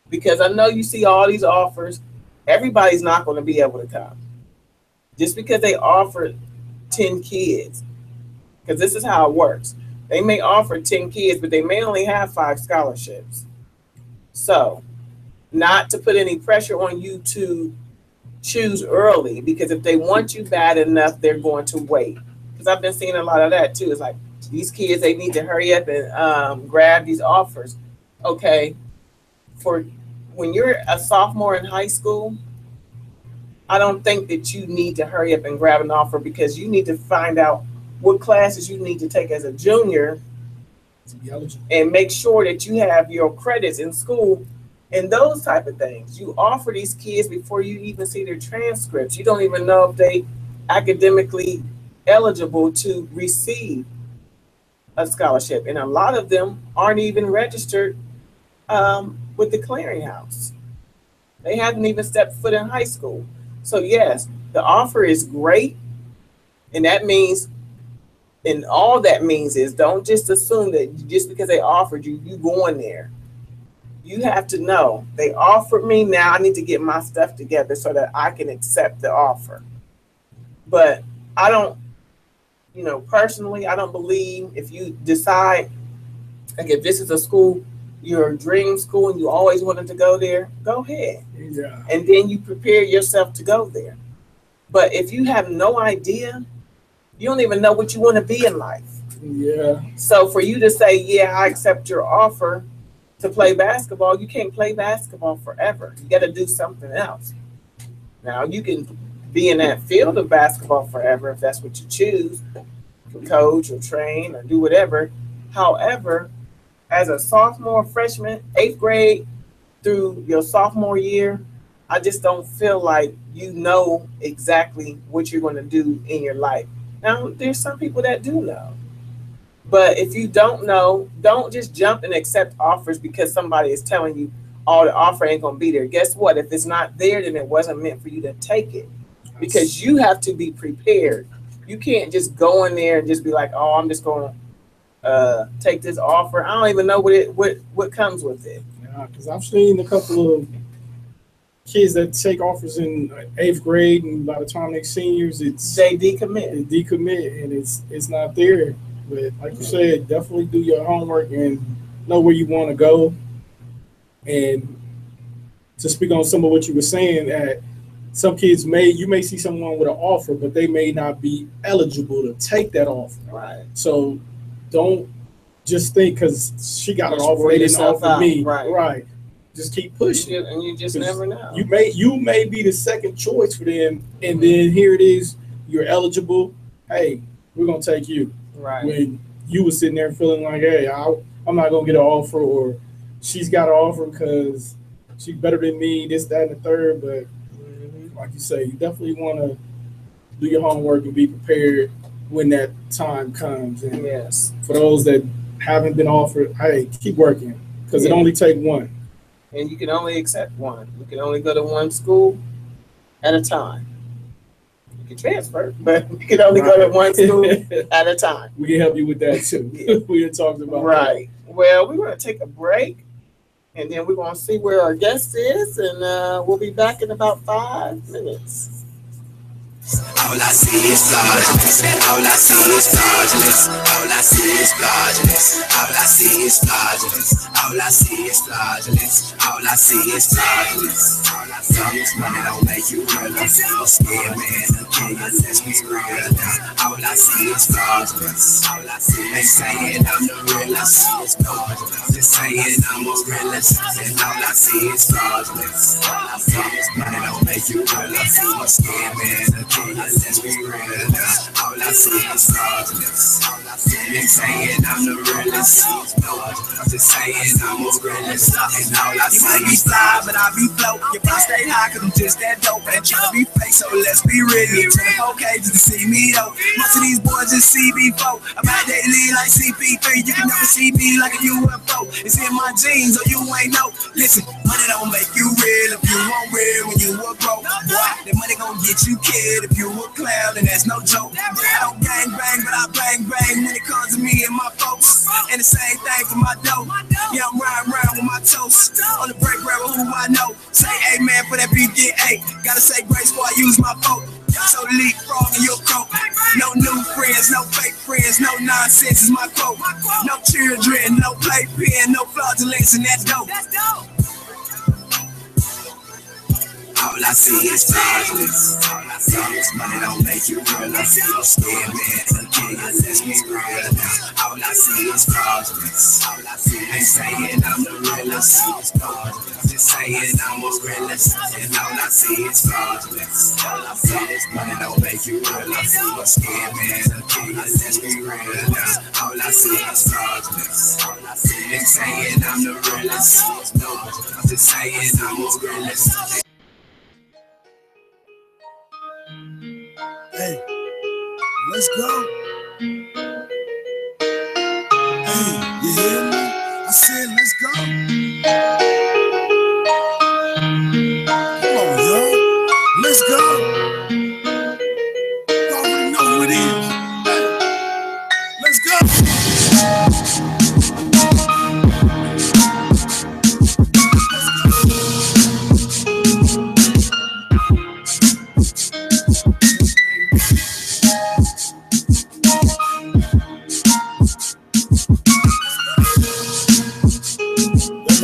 Speaker 5: Because I know you see all these offers. Everybody's not going to be able to come. Just because they offer 10 kids, because this is how it works. They may offer 10 kids, but they may only have 5 scholarships. So, not to put any pressure on you to choose early, because if they want you bad enough, they're going to wait. Because I've been seeing a lot of that too. It's like these kids, they need to hurry up and grab these offers. Okay, for when you're a sophomore in high school, I don't think that you need to hurry up and grab an offer, because you need to find out what classes you need to take as a junior and make sure that you have your credits in school and those type of things. You offer these kids before you even see their transcripts. You don't even know if they academically eligible to receive a scholarship. And a lot of them aren't even registered with the clearinghouse. They haven't even stepped foot in high school. So yes, the offer is great. And that means, and all that means is, don't just assume that just because they offered you, you going there. You have to know they offered me. Now I need to get my stuff together so that I can accept the offer. But I don't, personally, I don't believe if you decide, like if this is a school, your dream school, and you always wanted to go there, go ahead.
Speaker 6: Yeah. And
Speaker 5: then you prepare yourself to go there. But if you have no idea, you don't even know what you want to be in life.
Speaker 6: Yeah.
Speaker 5: So for you to say, yeah, I accept your offer to play basketball, you can't play basketball forever. You got to do something else. Now you can be in that field of basketball forever if that's what you choose, coach or train or do whatever. However, as a sophomore, freshman, 8th grade through your sophomore year, I just don't feel like you know exactly what you're going to do in your life. Now, there's some people that do know. But if you don't know, don't just jump and accept offers because somebody is telling you, oh, the offer ain't going to be there. Guess what? If it's not there, then it wasn't meant for you to take it, because you have to be prepared. You can't just go in there and just be like, oh, I'm just going to take this offer. I don't even know what comes with it.
Speaker 6: Yeah, because I've seen a couple of kids that take offers in 8th grade, and by the time they're seniors,
Speaker 5: they decommit.
Speaker 6: They decommit, and it's not there. But like you said, definitely do your homework and know where you want to go. And to speak on some of what you were saying, that some kids you may see someone with an offer, but they may not be eligible to take that offer.
Speaker 5: Right.
Speaker 6: So don't just think because she got an offer, they didn't offer me. Right. Just keep pushing.
Speaker 5: And you just never know.
Speaker 6: You may be the second choice for them, and then here it is, you're eligible. Hey, we're gonna take you.
Speaker 5: Right.
Speaker 6: When you were sitting there feeling like, hey, I'm not gonna get an offer, or she's got an offer because she's better than me, this, that, and the third. But like you say, you definitely want to do your homework and be prepared when that time comes. And
Speaker 5: yes,
Speaker 6: for those that haven't been offered, hey, keep working, because it only takes one.
Speaker 5: And you can only accept one. You can only go to one school at a time. You can transfer, but you can only go to one school at a time.
Speaker 6: We can help you with that too. We had talked about
Speaker 5: that. Well, we're going to take a break, and then we're going to see where our guest is, and we'll be back in about 5 minutes.
Speaker 3: All I see is fraudulence. All I see is fraudulence. All I see is fraudulence. All I see is fraudulence. All I see is fraudulence. All I see is fraudulence. All I see is money don't make you real. I'm scared, man. Okay, let's be real. All I see is fraudulence. All I see is saying I'm the realest. Just saying I'm a realist. And all I see is fraudulence. All I see is money don't make you real. I'm scared, man. Let's be real. All I see is fraudulence. They saying I'm the realest. Just saying I'm a realist. And all I see, you might be fly, but I be float. Your price stay high, cause I'm just that dope. And tryna be fake, so let's be real. 24K just to see me though. Most of these boys just see me folk. I'm out daily like CP3. You can never see me like a UFO. It's in my jeans, or you ain't know. Listen, money don't make you real. If you want real when you were broke, boy, that money gon' get you killed. If you a clown, then that's no joke. I don't gang bang, but I bang bang when it comes to me and my folks. And the same thing for my dough. Yeah, I'm riding around with my toast. On the break rap with who I know. Say amen for that beef get eight. Gotta say grace before I use my folk. So leapfrog in your coat. No new friends, no fake friends, no nonsense is my quote. No children, no playpen, no fraudulence, and that's dope. All I see is fraudulence. All I see is money don't make you real. I'm scared, man. Okay, let's be real. All I see is fraudulence. All I see is saying I'm the realest. Just saying I'm a realist. And all I see is fraudulence. All I see is money don't make you real. I'm scared, man. Okay, let's be real. All I see is fraudulence. All I see is saying I'm the realest. Just saying I'm a realist.
Speaker 7: Hey, let's go. Hey, you hear me? I said, let's go. Come on, yo. Let's go. You already know who it is. Hey, let's go.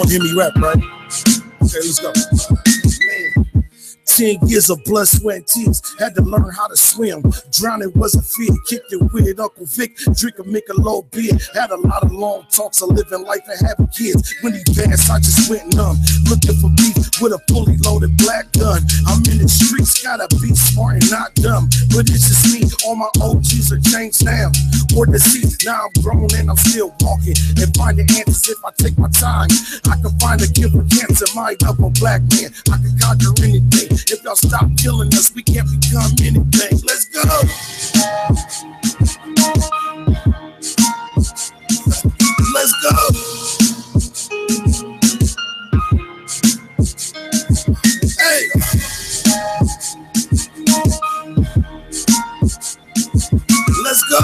Speaker 7: Hear me rap, right? Okay, let's go. Man.
Speaker 8: 10 years of blood, sweat, and tears. Had to learn how to swim. Drowning was a fear. Kicked it with Uncle Vic. Drink a Michelob beer. Had a lot of long talks of living life and having kids. When he passed, I just went numb. Looking for beef with a fully loaded black gun. I'm in the streets, gotta be smart and not dumb. But it's just me. All my OGs are changed now. Or deceased. Now I'm grown and I'm still walking. And finding answers if I take my time. I can find a cure for cancer. Mind up a black man. I can conquer anything. If y'all stop killing us, we can't become anything. Let's go. Let's go. Hey. Let's go.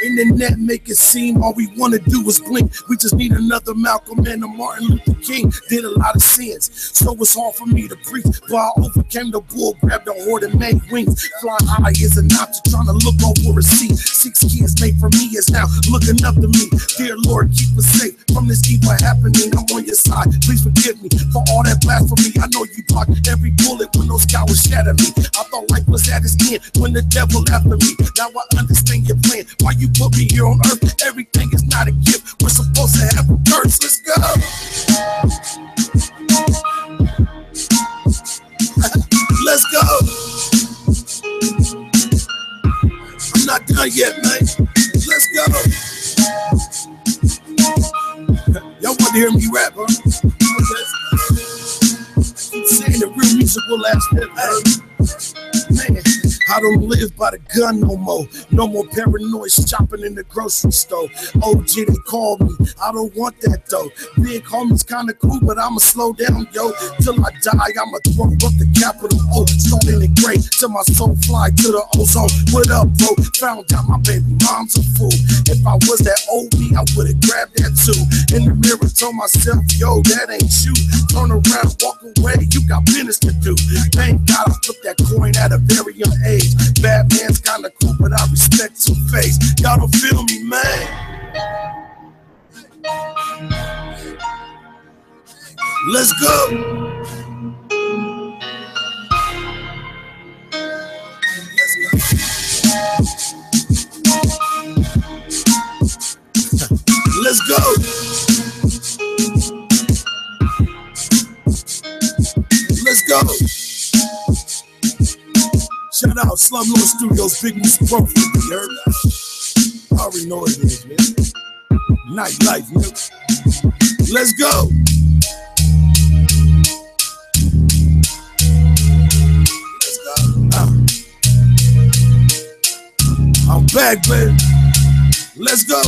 Speaker 8: Internet make it seem all we want to do is blink. We just need another Malcolm and a Martin Luther King. Did a lot of sins, so it's hard for me to preach. But I overcame the bull, grabbed the horde and made wings. Fly high is an option, trying to look over a seat. 6 kids made for me is now looking up to me. Dear Lord, keep us safe from this evil happening. I'm on your side, please forgive me for all that blasphemy. I know you blocked every bullet when those cowards shattered me. I thought life was at its end when the devil after me. Now I understand your plan, why you put me here on earth. Everything is not a gift, we're supposed to have a curse. Let's go. Let's go. I'm not done yet, man. Let's go. Y'all want to hear me rap, huh? I'm saying the real music will last forever. Man, I don't live by the gun no more. No more paranoid shopping in the grocery store. OG, they call me. I don't want that though. Big homie's kinda cool, but I'ma slow down, yo. Till I die, I'ma throw up the capital O. Starting it great till my soul fly to the ozone. What up, bro? Found out my baby mom's a fool. If I was that old me, I would've grabbed that too. In the mirror, told myself, yo, that ain't you. Turn around, walk away, you got business to do. Thank God I took that coin at a very young age. Bad man's kinda cool, but I respect your face. Y'all don't feel me, man. Let's go. Let's go. Let's go. Shout out Slum Lord Studios, Big News Pro. You heard that? I already know what it is, man. Nightlife, man. Let's go. Let's go. I'm back, baby. Let's go.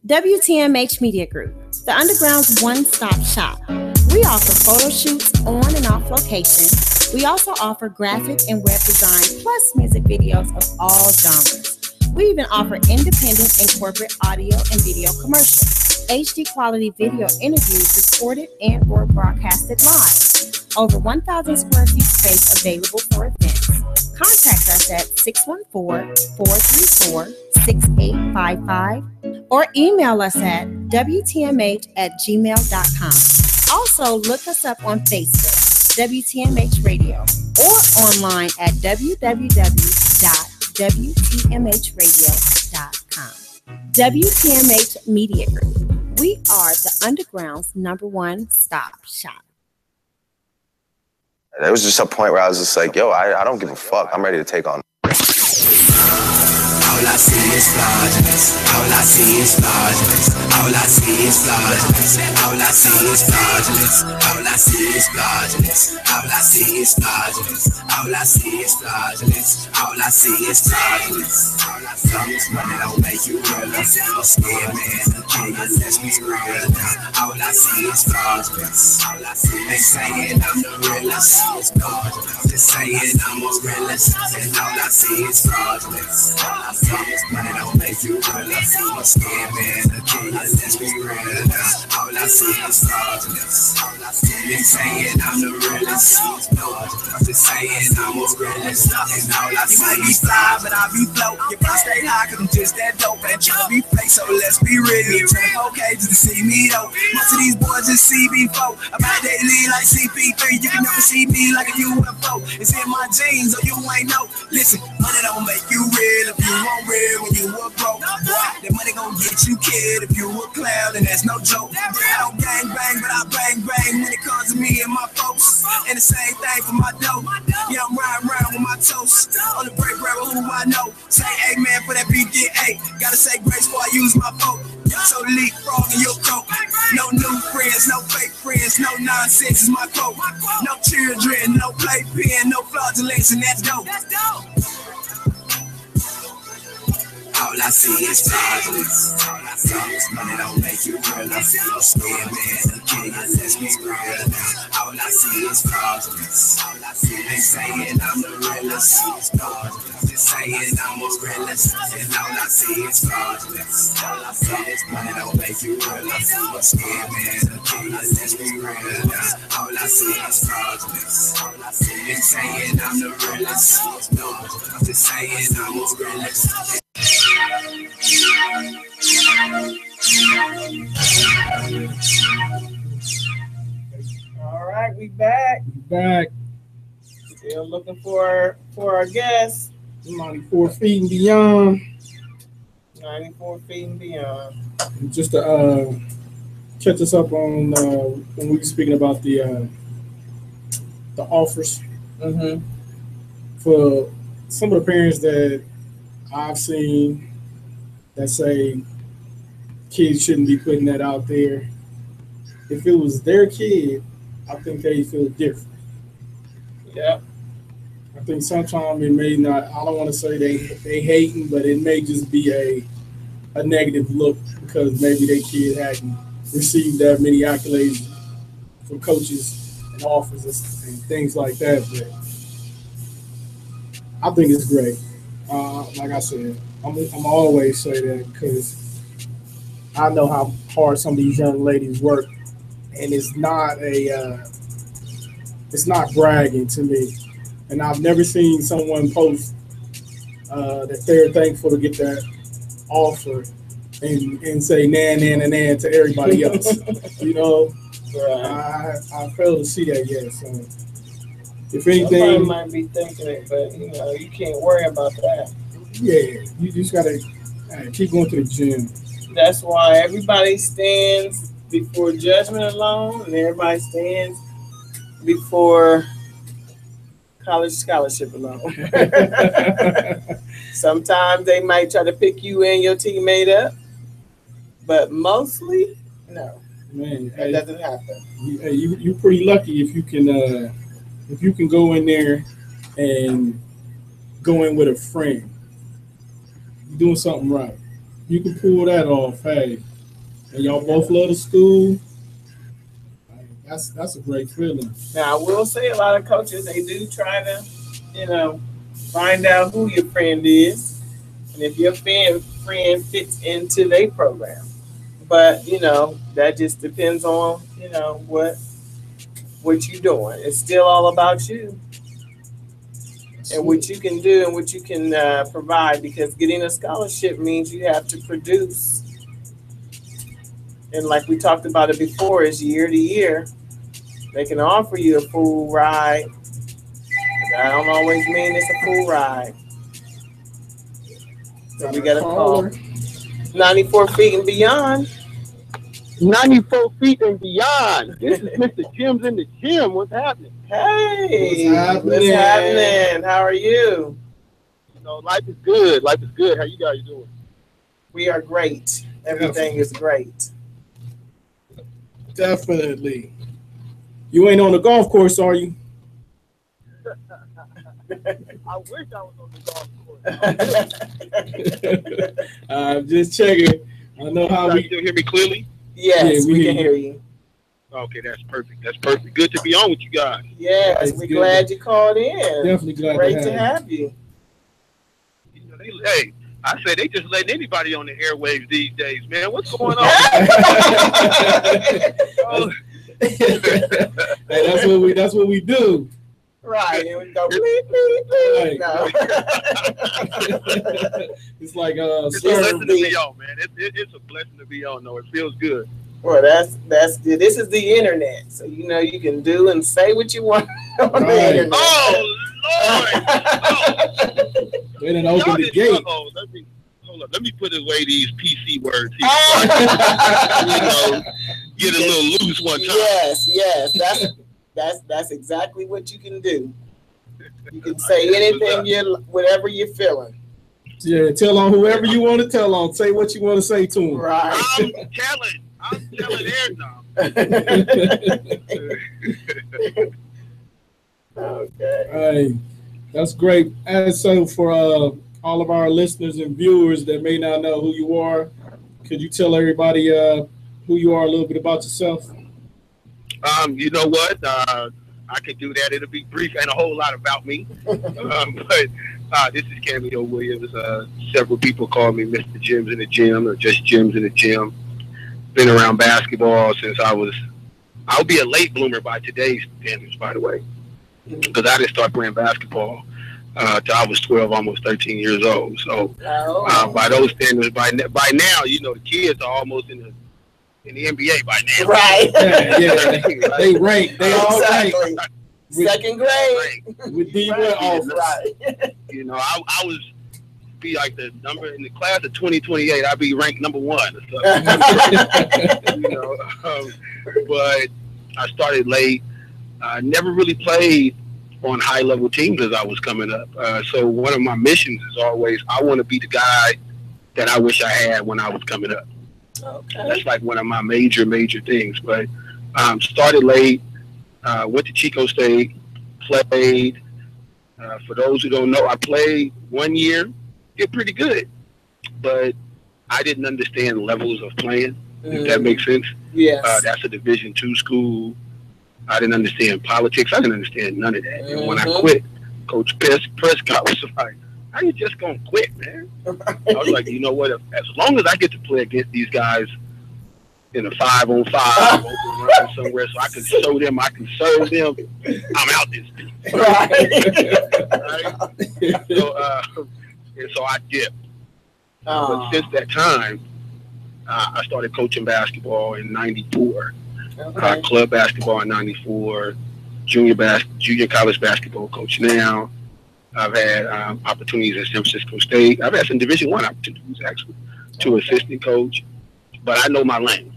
Speaker 9: WTMH Media Group, the Underground's one-stop shop. We offer photo shoots on and off location. We also offer graphic and web design, plus music videos of all genres. We even offer independent and corporate audio and video commercials, HD quality video interviews recorded and or broadcasted live. Over 1,000 square feet space available for events. Contact us at 614-434-6855 or email us at wtmh@gmail.com. Also, look us up on Facebook, WTMH Radio, or online at www.wtmhradio.com. WTMH Media Group. We are the Underground's #1 stop shop.
Speaker 10: There was just a point where I was just like, yo, I don't give a fuck. I'm ready to take on.
Speaker 3: All I see is fraudulence. All I see is fraudulence. All I see is fraudulence. All I see is fraudulence. All I see is fraudulence. All I see is fraudulence. All I see is fraudulence. All I see is fraudulence. All I see is money don't make you real. I'm scared, man. Let's be real. All I see is fraudulence. All I see is saying I'm the realest. They're saying I'm a realist. And all I see is fraudulence. All I see money don't make you real. I'm scared, man. Let's be real. All I see is fraudulence. All I see is saying I'm the realest. No, I'm just saying I'm a realist. And all I see might be fly, but I be float. If I stay high, cause I'm just that dope. And tryna be fake, so let's be real. Okay, just to see me though. Most of these boys just see me folk. I'm out daily like CP3. You can never see me like a UFO. It's in my jeans, or you ain't know. Listen, money don't make you real if you want real when you were broke. That money gon' get you killed if you a clown, and that's no joke. I don't gang bang, but I bang bang when it comes to me and my folks. And the same thing for my dough. Yeah, I'm riding around with my toast. On the break bread with who I know. Say amen for that BDA. Gotta say grace before I use my vote. So leapfrog in your coat. No new friends, no fake friends, no nonsense is my quote. No children, no playpen, no fraudulence, and that's dope. All I see is fraudulence. All I see is money don't make you real. I see no scared man to kill you, let's be real. All I see is fraudulence. All I see they saying I'm the realest. I'm just saying I'm a realist. And all I see is fraudulence. All I see is money don't make you real. I see no scared man to kill you, let's be real. All I see is fraudulence. All I see they saying I'm the realest. I'm just saying I'm a realist.
Speaker 5: All right, we back.
Speaker 6: Back.
Speaker 5: Still looking for our guests.
Speaker 6: 94 feet and beyond.
Speaker 5: 94 feet and beyond.
Speaker 6: And just to catch us up on when we were speaking about the offers.
Speaker 5: Mm-hmm.
Speaker 6: For some of the parents that I've seen that say kids shouldn't be putting that out there. If it was their kid, I think they feel different.
Speaker 5: Yeah.
Speaker 6: I think sometimes it may not, I don't want to say they hating, but it may just be a negative look because maybe their kid hadn't received that many accolades from coaches and offers and things like that. But I think it's great. Like I said, I'm always say that because I know how hard some of these young ladies work, and it's not bragging to me. And I've never seen someone post that they're thankful to get that offer and say nan to everybody else. You know, I fail to see that yet. So if anything,
Speaker 5: somebody might be thinking it, but you can't worry about that.
Speaker 6: Yeah, you just gotta keep going to the gym.
Speaker 5: That's why everybody stands before judgment alone, and everybody stands before college scholarship alone. Sometimes they might try to pick you and your teammate up, but mostly, no.
Speaker 6: Man,
Speaker 5: that doesn't happen.
Speaker 6: You're pretty lucky if you can go in there and go in with a friend. You're doing something right. You can pull that off, hey. And y'all both love the school. That's a great feeling.
Speaker 5: Now, I will say a lot of coaches, they do try to, find out who your friend is and if your friend fits into their program. But, that just depends on, what you're doing. It's still all about you and what you can do and what you can provide, because getting a scholarship means you have to produce. And like we talked about it before, is year to year. They can offer you a full ride. That don't always mean it's a full ride. So we got a call. 94 feet and beyond.
Speaker 11: 94 feet and beyond. This is Mr. Jim's in the gym. What's happening?
Speaker 5: Hey, what's happening? How are you?
Speaker 11: Life is good. Life is good. How you guys doing?
Speaker 5: We are great. Everything is great.
Speaker 6: Definitely. You ain't on the golf course, are you?
Speaker 11: I wish I was on the golf course.
Speaker 6: I'm just checking. I know how
Speaker 11: you still hear me clearly?
Speaker 5: Yes, we can hear you.
Speaker 11: Okay, that's perfect. That's perfect. Good to be on with you guys.
Speaker 5: Yes, we're glad you called in.
Speaker 6: Definitely glad
Speaker 5: Great to have you.
Speaker 11: Hey, I say they just letting anybody on the airwaves these days, man. What's going on?
Speaker 6: Hey, that's what we do.
Speaker 5: Right. And we go bleep, bleep, bleep. No.
Speaker 6: It's like
Speaker 11: it's a blessing to be on, man. It's a blessing to be on. No, it feels good.
Speaker 5: Well, that's good. This is the internet, so you know you can do and say what you want on the internet.
Speaker 11: Oh Lord!
Speaker 6: They didn't open the gate.
Speaker 11: Hold up. Let me put away these PC words. Get a little loose one time.
Speaker 5: Yes. That's exactly what you can do. You can say anything whatever you're feeling.
Speaker 6: Yeah, tell on whoever you want to tell on. Say what you want to say to them.
Speaker 5: Right.
Speaker 11: I'm telling air now.
Speaker 5: Okay.
Speaker 6: Hey, that's great. And so for all of our listeners and viewers that may not know who you are, could you tell everybody who you are, a little bit about yourself?
Speaker 11: You know what? I could do that. It'll be brief and a whole lot about me. But this is Cameo Williams. Several people call me Mr. Jims in the Gym or just Jims in the Gym. Been around basketball since I'll be a late bloomer by today's standards, by the way, because I didn't start playing basketball till I was 12, almost 13 years old. So by those standards, by now, you know, the kids are almost in the NBA by now.
Speaker 5: Right.
Speaker 6: Yeah. They rank. They all rank.
Speaker 5: Second grade.
Speaker 6: With D1 offers.
Speaker 5: Right.
Speaker 11: You know, I was be like the number in the class of 2028. I'd be ranked number 1 or something. You know, but I started late. I never really played on high level teams as I was coming up. So one of my missions is always I want to be the guy that I wish I had when I was coming up.
Speaker 5: Okay.
Speaker 11: That's like one of my major things. But started late. Went to Chico State. Played. For those who don't know, I played 1 year. Did pretty good, but I didn't understand levels of playing. If that makes sense.
Speaker 5: Yes.
Speaker 11: That's a Division II school. I didn't understand politics. I didn't understand none of that. And when I quit, Coach Prescott was like, "How you just gonna quit, man?" I was like, "You know what? As long as I get to play against these guys in a 5-on-5 open run somewhere, so I can show them I can serve them, I'm out this thing." Right. So I dipped. But since that time, I started coaching basketball in '94.
Speaker 5: Okay.
Speaker 11: Club basketball in '94. Junior college basketball coach now. I've had opportunities at San Francisco State. I've had some Division I opportunities actually to assistant coach, but I know my lane.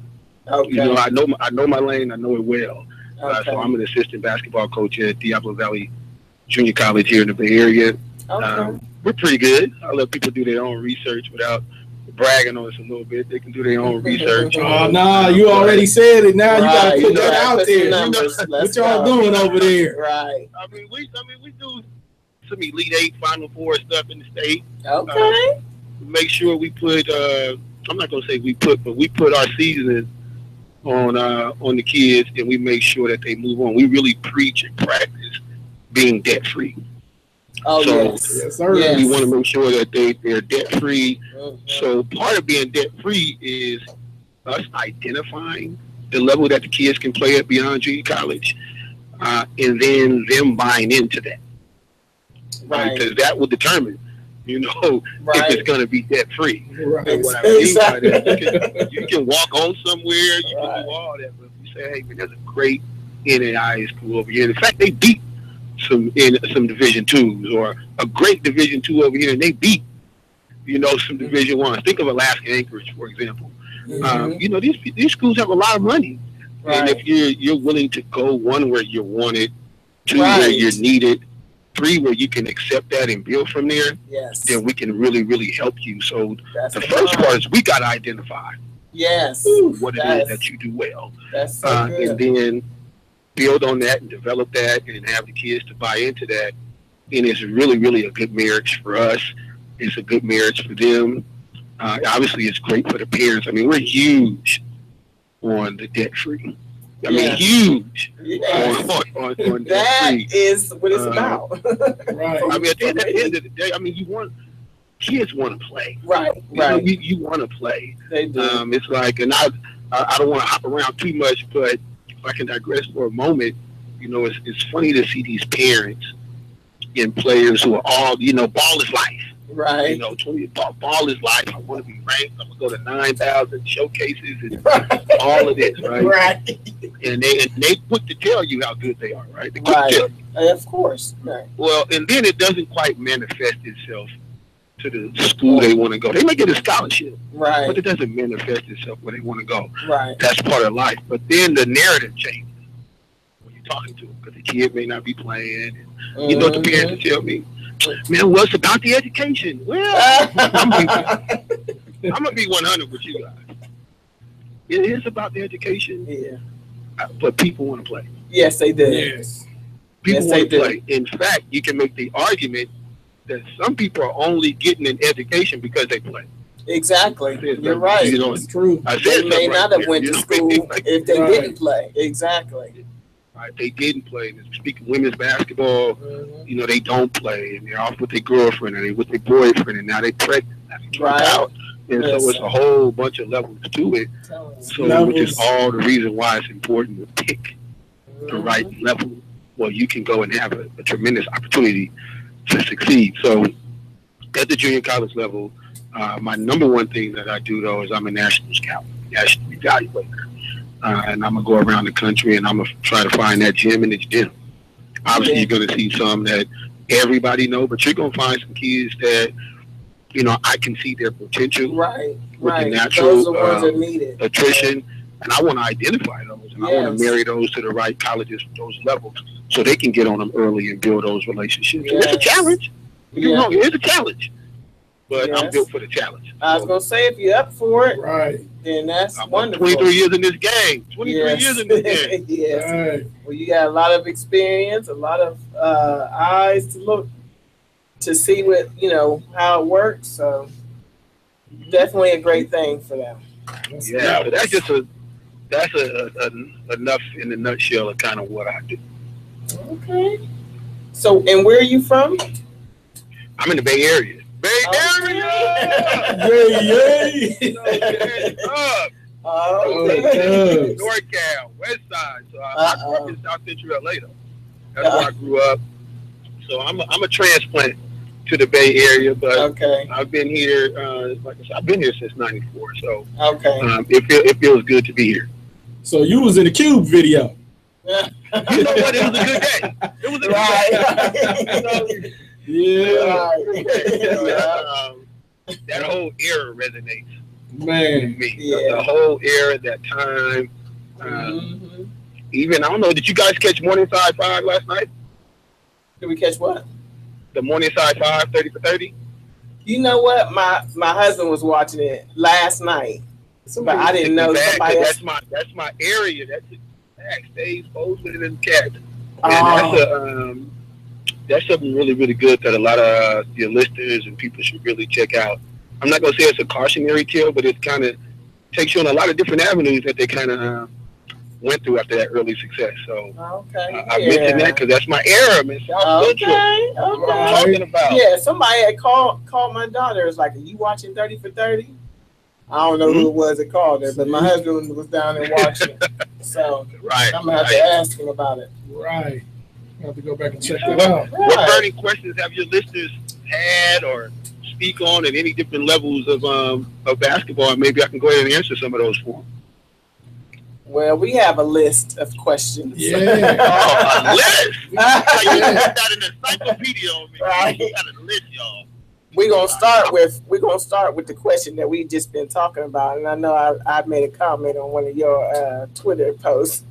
Speaker 5: Okay.
Speaker 11: You know, I know my lane. I know it well.
Speaker 5: Okay.
Speaker 11: So I'm an assistant basketball coach at Diablo Valley Junior College here in the Bay Area.
Speaker 5: Okay.
Speaker 11: We're pretty good. I let people do their own research without bragging on us a little bit. They can do their own research.
Speaker 6: Oh, no, you already said it. Now you got to put that out there. You know, what y'all doing over there?
Speaker 5: Right.
Speaker 11: I mean, we do some Elite 8, Final 4 stuff in the state.
Speaker 5: Okay.
Speaker 11: Make sure we put. I'm not gonna say we put, but we put our seasoning on the kids, and we make sure that they move on. We really preach and practice being debt free.
Speaker 5: Oh,
Speaker 11: so
Speaker 5: yes,
Speaker 6: sir.
Speaker 11: We want to make sure that they're debt free. So part of being debt free is us identifying the level that the kids can play at beyond junior college, and then them buying into that. Right. Because that will determine, if it's going to be debt free.
Speaker 6: Right.
Speaker 11: And what I mean by that, you can walk on somewhere, you can do all that, but if you say, hey, man, there's a great NAIA school over here. In fact, they beat some Division IIs, or a great Division II over here, and they beat, some Division I. Think of Alaska Anchorage, for example. These schools have a lot of money, and if you're willing to go, 1, where you're wanted, 2, where you're needed, 3, where you can accept that and build from there, then we can really, really help you. So the first part is we got to identify what it is that you do well.
Speaker 5: That's so good.
Speaker 11: And then build on that and develop that and have the kids to buy into that. And it's really, really a good marriage for us. It's a good marriage for them. Obviously, it's great for the parents. I mean, we're huge on the debt-free. I mean, huge on debt-free.
Speaker 5: That is what it's about.
Speaker 6: Right.
Speaker 11: I mean, at the end of the day, I mean, you want kids want to play.
Speaker 5: Right.
Speaker 11: You want to play.
Speaker 5: They do.
Speaker 11: It's like, and I don't want to hop around too much, but if I can digress for a moment, it's funny to see these parents and players who are all, ball is life.
Speaker 5: Right.
Speaker 11: 20 ball is life. I want to be ranked. I'm gonna go to 9,000 showcases and all of this, right?
Speaker 5: Right.
Speaker 11: And they quick to tell you how good they are, right? They quick to tell you.
Speaker 5: Of course. Right.
Speaker 11: Well, and then it doesn't quite manifest itself to the school they want to go. They may get a scholarship,
Speaker 5: right?
Speaker 11: But it doesn't manifest itself where they want to go.
Speaker 5: Right.
Speaker 11: That's part of life. But then the narrative changes when you're talking to them, because the kid may not be playing. And, you know what the parents will tell me? Man, well, it's about the education. Well, I'm gonna be 100 with you guys. It is about the education.
Speaker 5: Yeah.
Speaker 11: But people want to play.
Speaker 5: Yes, they do.
Speaker 6: Yes.
Speaker 11: People want to play. In fact, you can make the argument that some people are only getting an education because they play.
Speaker 5: Exactly. You're right.
Speaker 6: It's true.
Speaker 5: They may not have went to school if they didn't play. Exactly.
Speaker 11: Right. They didn't play. Speaking of women's basketball, they don't play, and they're off with their girlfriend, or they with their boyfriend, and now they're pregnant. Now they drop out. And so it's a whole bunch of levels to it. So, which is all the reason why it's important to pick the right level where you can go and have a tremendous opportunity to succeed. So at the junior college level, my number one thing that I do, though, is I'm a national scout, national evaluator. And I'm going to go around the country, and I'm going to try to find that gem in its gym. Obviously, you're going to see some that everybody know, but you're going to find some kids that, I can see their potential with the natural attrition, and I want to identify those, and I want to marry those to the right colleges with those levels so they can get on them early and build those relationships. Yes. It's a challenge. It's a challenge. But I'm built for the challenge.
Speaker 5: I was going to say, if you're up for it, then that's wonderful.
Speaker 11: 23 years in this game. 23 years in this game.
Speaker 5: Yes. Right. Well, you got a lot of experience, a lot of eyes to look, to see what, how it works. So definitely a great thing for them.
Speaker 11: Yeah, but that's enough in a nutshell of kind of what I do.
Speaker 5: Okay. So, and where are you from?
Speaker 11: I'm in the Bay Area. Bay Area!
Speaker 6: Yay!
Speaker 11: NorCal, West Side. So I grew up in South Central LA, though. That's where I grew up. So I'm a transplant to the Bay Area, but I've been here. Like I said, I've been here since '94. So it feels good to be here.
Speaker 6: So you was in the Cube video.
Speaker 11: You know what? It was a good day. It was a good day. That whole era resonates with me. The whole era, that time. Even, I don't know, did you guys catch Morningside 5 last night?
Speaker 5: Did we catch what?
Speaker 11: The Morningside 5, 30 for 30?
Speaker 5: You know what? My husband was watching it last night. But I didn't know somebody else.
Speaker 11: That's my area. That's exact. Stay exposed with it in the cat. And that's something really, really good that a lot of your listeners and people should really check out. I'm not going to say it's a cautionary tale, but it kind of takes you on a lot of different avenues that they kind of went through after that early success. So I mentioned that because that's my era, man. South Central. That's what I'm talking about.
Speaker 5: Yeah, somebody had called my daughter. It's like, are you watching 30 for 30? I don't know who it was that called her, but my husband was down there watching. So I'm going to have to ask him about it.
Speaker 6: Right. I have to go back and check that out.
Speaker 11: What burning questions have your listeners had or speak on at any different levels of basketball? And maybe I can go ahead and answer some of those for them.
Speaker 5: Well, we have a list of questions.
Speaker 11: Yeah. A list? You got an encyclopedia on me.
Speaker 5: Right.
Speaker 11: You got a list, y'all.
Speaker 5: We're gonna start with the question that we've just been talking about, and I know I made a comment on one of your Twitter posts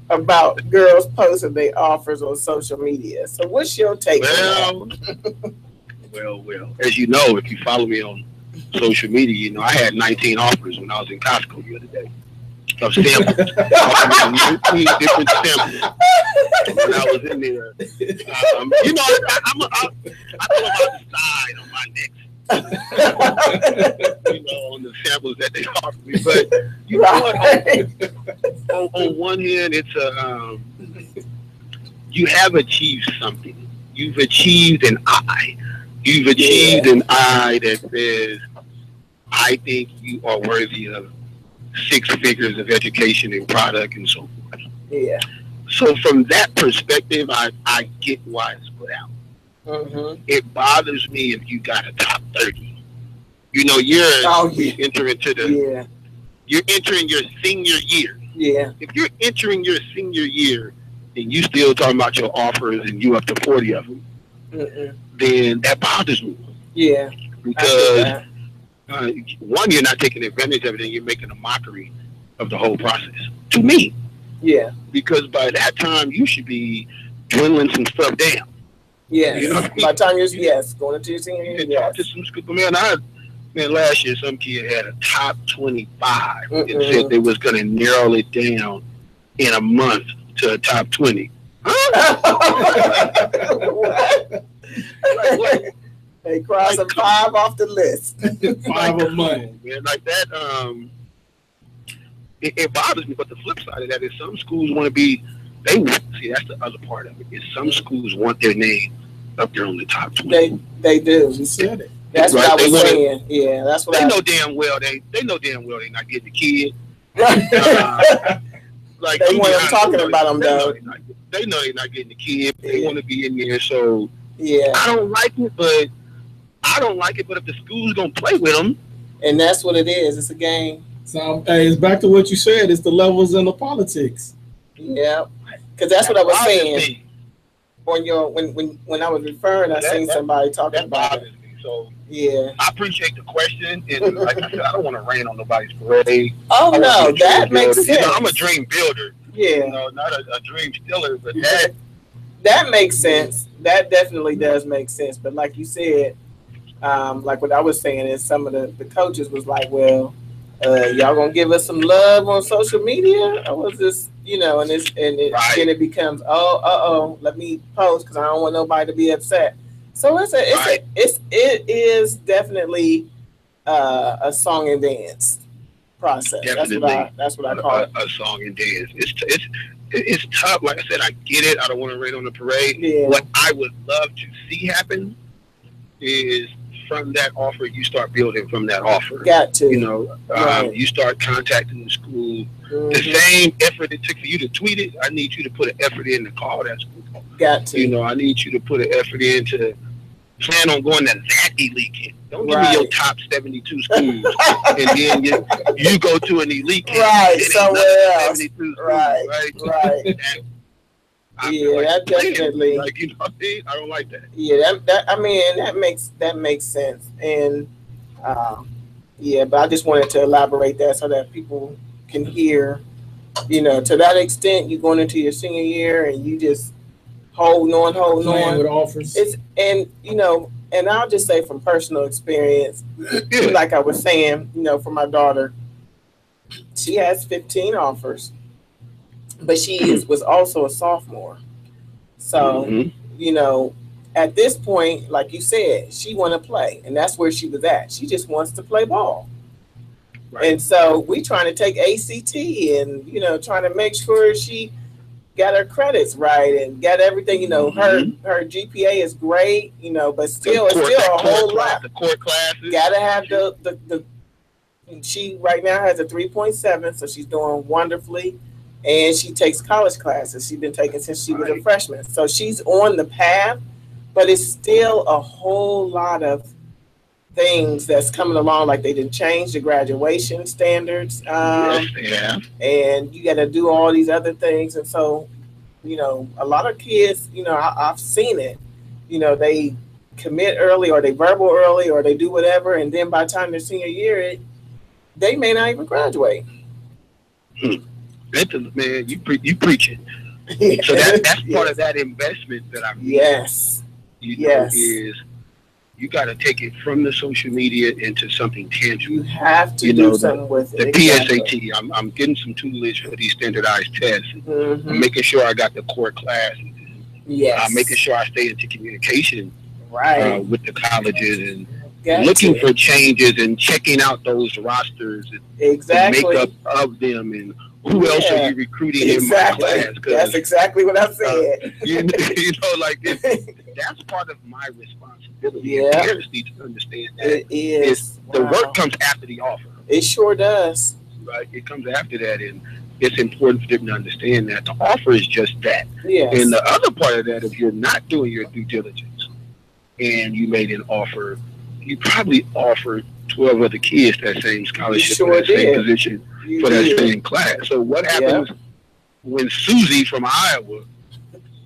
Speaker 5: about girls posting their offers on social media. So, what's your take on that?
Speaker 11: Well. As you know, if you follow me on social media, you know I had 19 offers when I was in Costco the other day. Of samples. 19 different samples. When I was in there. You know, I throw about the side on my neck. You know, on the samples that they offer me. But you know what? On one hand, it's you have achieved something. You've achieved an eye. You've achieved an eye that says, I think you are worthy of 6 figures of education and product and so forth.
Speaker 5: Yeah.
Speaker 11: So from that perspective, I get why it's put out.
Speaker 5: Mm-hmm.
Speaker 11: It bothers me if you got a top 30. You know, you're entering to the you're entering your senior year.
Speaker 5: Yeah.
Speaker 11: If you're entering your senior year and you still talking about your offers and you up to 40 of them, then that bothers me.
Speaker 5: Yeah.
Speaker 11: Because one, you're not taking advantage of it and you're making a mockery of the whole process. To me.
Speaker 5: Yeah.
Speaker 11: Because by that time you should be dwindling some stuff down.
Speaker 5: Yes.
Speaker 11: You know what I mean?
Speaker 5: By the time you're going into your senior year.
Speaker 11: Talk to some school. Man, last year some kid had a top 25 and said they was going to narrow it down in a month to a top 20.
Speaker 5: What? They crossing 5 off the list.
Speaker 6: 5 a month.
Speaker 11: Man, like that, it bothers me. But the flip side of that is some schools want to be, see, that's the other part of it, is some schools want their name up there on the top 20.
Speaker 5: They do.
Speaker 6: You said it.
Speaker 5: That's what I was saying. Yeah, that's what
Speaker 11: they know damn well they know damn well they're not getting the kid. Like
Speaker 5: they want them talking about them though.
Speaker 11: They know they're not getting the kid. They want to be in there. So
Speaker 5: yeah,
Speaker 11: I don't like it, but if the school's gonna play with them,
Speaker 5: and that's what it is. It's a game.
Speaker 6: So hey, it's back to what you said. It's the levels in the politics.
Speaker 5: Yeah, because that's what I was saying. On your when I was referring, I seen somebody talking about it.
Speaker 11: So
Speaker 5: yeah,
Speaker 11: I appreciate the question, and like I said, I don't want to rain on nobody's parade.
Speaker 5: Oh no, that makes sense.
Speaker 11: You know, I'm a dream builder.
Speaker 5: Yeah,
Speaker 11: you know, not a dream stealer, but
Speaker 5: that makes sense. That definitely does make sense. But like you said, like what I was saying is some of the coaches was like, well, y'all gonna give us some love on social media, or was this, you know, and then it becomes let me post because I don't want nobody to be upset. So it is definitely a song and dance process.
Speaker 11: Definitely.
Speaker 5: That's what I call it.
Speaker 11: A song and dance. It's tough. Like I said, I get it. I don't want to rain on the parade.
Speaker 5: Yeah.
Speaker 11: What I would love to see happen is from that offer, you start building from that offer.
Speaker 5: Got to.
Speaker 11: You know, you start contacting the school.
Speaker 5: Mm-hmm.
Speaker 11: The same effort it took for you to tweet it, I need you to put an effort in to call that school.
Speaker 5: Got to.
Speaker 11: You know, I need you to put an effort in to plan on going to that elite camp. Don't give me your top 72 schools, and then you go to an elite camp.
Speaker 5: Right, somewhere else.
Speaker 11: 72 schools,
Speaker 5: right.
Speaker 11: That
Speaker 5: definitely.
Speaker 11: Like, you know what I mean? I don't like that.
Speaker 5: Yeah, that makes sense, and but I just wanted to elaborate that so that people can hear. You know, to that extent, you're going into your senior year and you just holding on
Speaker 6: with offers.
Speaker 5: And you know, and I'll just say from personal experience, like I was saying, you know, for my daughter, she has 15 offers, but she was also a sophomore. So, you know, at this point, like you said, she want to play, and that's where she was at. She just wants to play ball. Right. And so we trying to take ACT and, you know, trying to make sure she got her credits right and got everything, you know, her GPA is great, you know, but still, it's still a whole lot.
Speaker 11: The core classes.
Speaker 5: Gotta have the she right now has a 3.7, so she's doing wonderfully. And she takes college classes. She's been taking since she was a freshman. So she's on the path, but it's still a whole lot of things that's coming along. Like they didn't change the graduation standards. And you got to do all these other things. And so, you know, a lot of kids, you know, I've seen it, you know, they commit early or they verbal early or they do whatever. And then by the time they're senior year, they may not even graduate.
Speaker 11: Man, you preaching. So that's part of that investment that I'm know, is you got to take it from the social media into something tangible.
Speaker 5: You have to do something with it.
Speaker 11: The PSAT, I'm getting some tutelage for these standardized tests. I'm making sure I got the core classes.
Speaker 5: Yes.
Speaker 11: I'm making sure I stay into communication with the colleges and looking for changes and checking out those rosters and the makeup of them and who else are you recruiting in my class?
Speaker 5: That's exactly what I said.
Speaker 11: You know, like that's part of my responsibility. Yeah. Parents need to understand that.
Speaker 5: It is.
Speaker 11: The work comes after the offer.
Speaker 5: It sure does.
Speaker 11: Right. It comes after that, and it's important for them to understand that the offer is just that.
Speaker 5: Yes.
Speaker 11: And the other part of that, if you're not doing your due diligence and you made an offer, you probably offered 12 other kids that same scholarship for that same position for that same class. So what happens when Susie from Iowa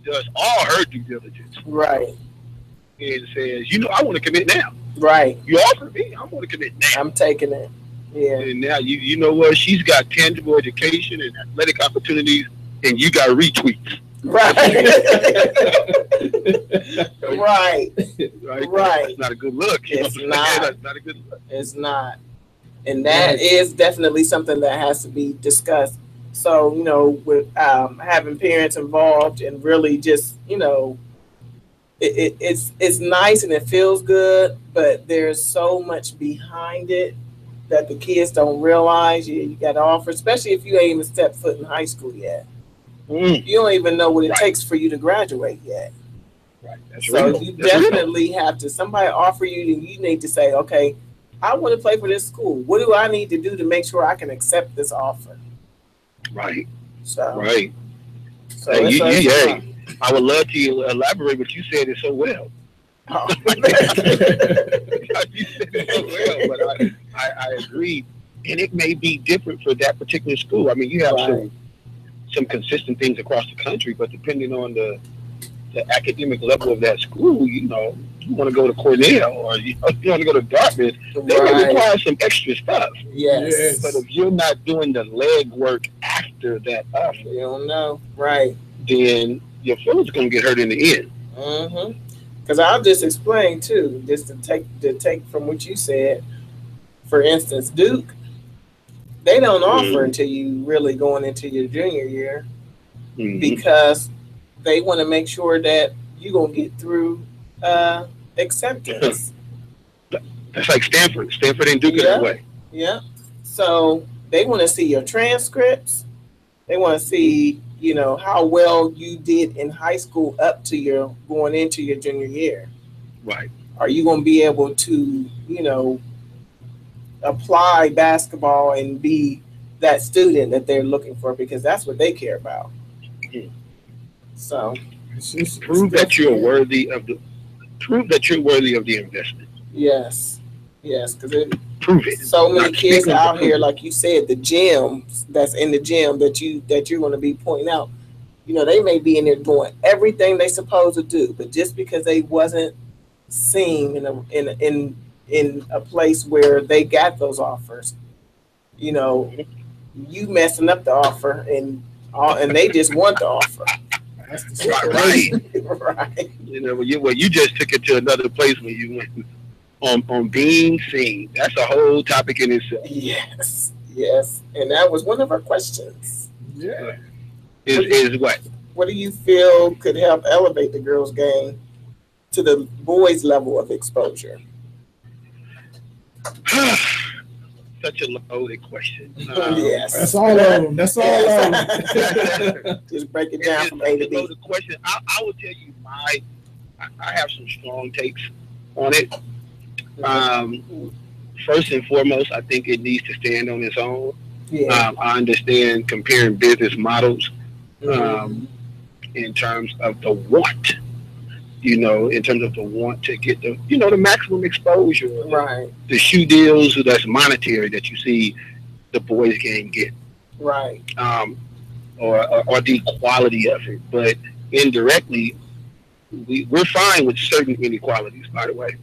Speaker 11: does all her due diligence?
Speaker 5: Right.
Speaker 11: And says, you know, I want to commit now.
Speaker 5: Right.
Speaker 11: You offered me, I want to commit now.
Speaker 5: I'm taking it. Yeah.
Speaker 11: And now you know what? She's got tangible education and athletic opportunities, and you got retweets.
Speaker 5: Right. Right.
Speaker 11: That's not a good look.
Speaker 5: It's not.
Speaker 11: That's not a good look.
Speaker 5: It's not. And that is definitely something that has to be discussed. So, you know, with having parents involved and really just, you know, it's nice and it feels good, but there's so much behind it that the kids don't realize. You got to offer, especially if you ain't even stepped foot in high school yet. You don't even know what it takes for you to graduate yet.
Speaker 11: Right. That's
Speaker 5: so
Speaker 11: real.
Speaker 5: you definitely have to, somebody offer you, and you need to say, okay, I want to play for this school. What do I need to do to make sure I can accept this offer?
Speaker 11: Right.
Speaker 5: So,
Speaker 11: right.
Speaker 5: So
Speaker 11: hey, I would love to elaborate, but you said it so well.
Speaker 5: Oh.
Speaker 11: You said it so well, but I agree. And it may be different for that particular school. I mean, you have some consistent things across the country, but depending on the academic level of that school, you know, you want to go to Cornell or you want to go to Dartmouth, they may require some extra stuff.
Speaker 5: Yes.
Speaker 11: But if you're not doing the leg work after that offer,
Speaker 5: you don't know. Right.
Speaker 11: Then your feelings are going to get hurt in the end.
Speaker 5: Mm-hmm. Because I'll just explain too, just to take from what you said. For instance, Duke, they don't offer until you really going into your junior year, because they want to make sure that you're going to get through acceptance.
Speaker 11: That's like Stanford. Stanford and Duke is that way.
Speaker 5: Yeah. So they want to see your transcripts. They want to see, you know, how well you did in high school up to your going into your junior year.
Speaker 11: Right.
Speaker 5: Are you going to be able to, you know, apply basketball and be that student that they're looking for, because that's what they care about. So
Speaker 11: prove that you're worthy of the investment.
Speaker 5: Yes, because
Speaker 11: prove it.
Speaker 5: So many kids out here, like you said, the gyms that's in the gym that you're going to be pointing out. You know, they may be in there doing everything they supposed to do, but just because they wasn't seen in a place where they got those offers, you know, you messing up the offer, and they just want the offer.
Speaker 11: Right.
Speaker 5: Right.
Speaker 11: You know, you just took it to another place when you went on being seen. That's a whole topic in itself.
Speaker 5: Yes, and that was one of our questions.
Speaker 11: Yeah. Is what?
Speaker 5: What do you feel could help elevate the girls' game to the boys' level of exposure?
Speaker 11: Such a loaded question.
Speaker 5: Yes.
Speaker 6: That's all of them. That's all of them.
Speaker 5: Just break it down from A to B.
Speaker 11: Loaded question. I will tell you I have some strong takes on it. First and foremost, I think it needs to stand on its own.
Speaker 5: Yeah.
Speaker 11: I understand comparing business models in terms of the want. You know, in terms of the want to get the, you know, the maximum exposure.
Speaker 5: Right.
Speaker 11: The shoe deals that's monetary that you see the boys game get.
Speaker 5: Right.
Speaker 11: Or the quality of it. But indirectly, we're fine with certain inequalities, by the way.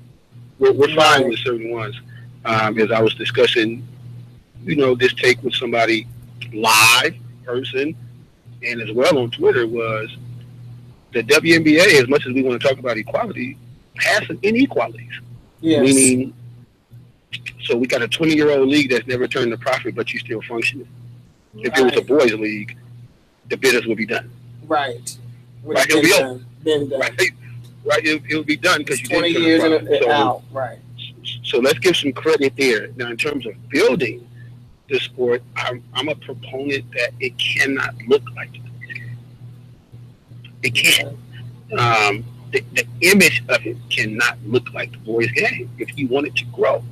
Speaker 11: We're fine with certain ones. As I was discussing, you know, this take with somebody live person and as well on Twitter was the WNBA, as much as we want to talk about equality, has some inequalities.
Speaker 5: Yes.
Speaker 11: Meaning, so we got a 20-year-old league that's never turned a profit, but you still functioning. Right. If it was a boys' league, the business would be done.
Speaker 5: Right.
Speaker 11: Right. It'll be over.
Speaker 5: Been done.
Speaker 11: Right. It'll be done because you
Speaker 5: 20
Speaker 11: didn't
Speaker 5: years
Speaker 11: turn a profit.
Speaker 5: out. Right.
Speaker 11: So let's give some credit there. Now, in terms of building, the sport, I'm a proponent that it cannot look like the boys' game. It can't. The image of it cannot look like the boys' game if you want it to grow.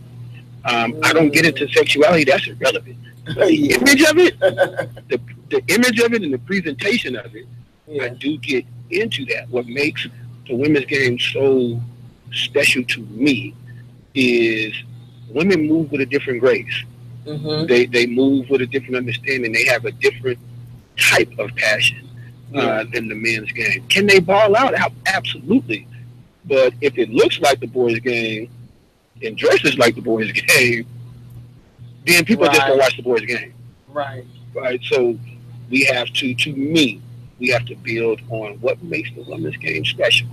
Speaker 11: I don't get into sexuality; that's irrelevant. The image of it, the image of it, and the presentation of it, I do get into that. What makes the women's game so special to me is women move with a different grace. They move with a different understanding. They have a different type of passion than the men's game. Can they ball out? Absolutely. But if it looks like the boys' game and dresses like the boys' game, then people just don't watch the boys' game.
Speaker 5: Right.
Speaker 11: So we have to me, we have to build on what makes the women's game special.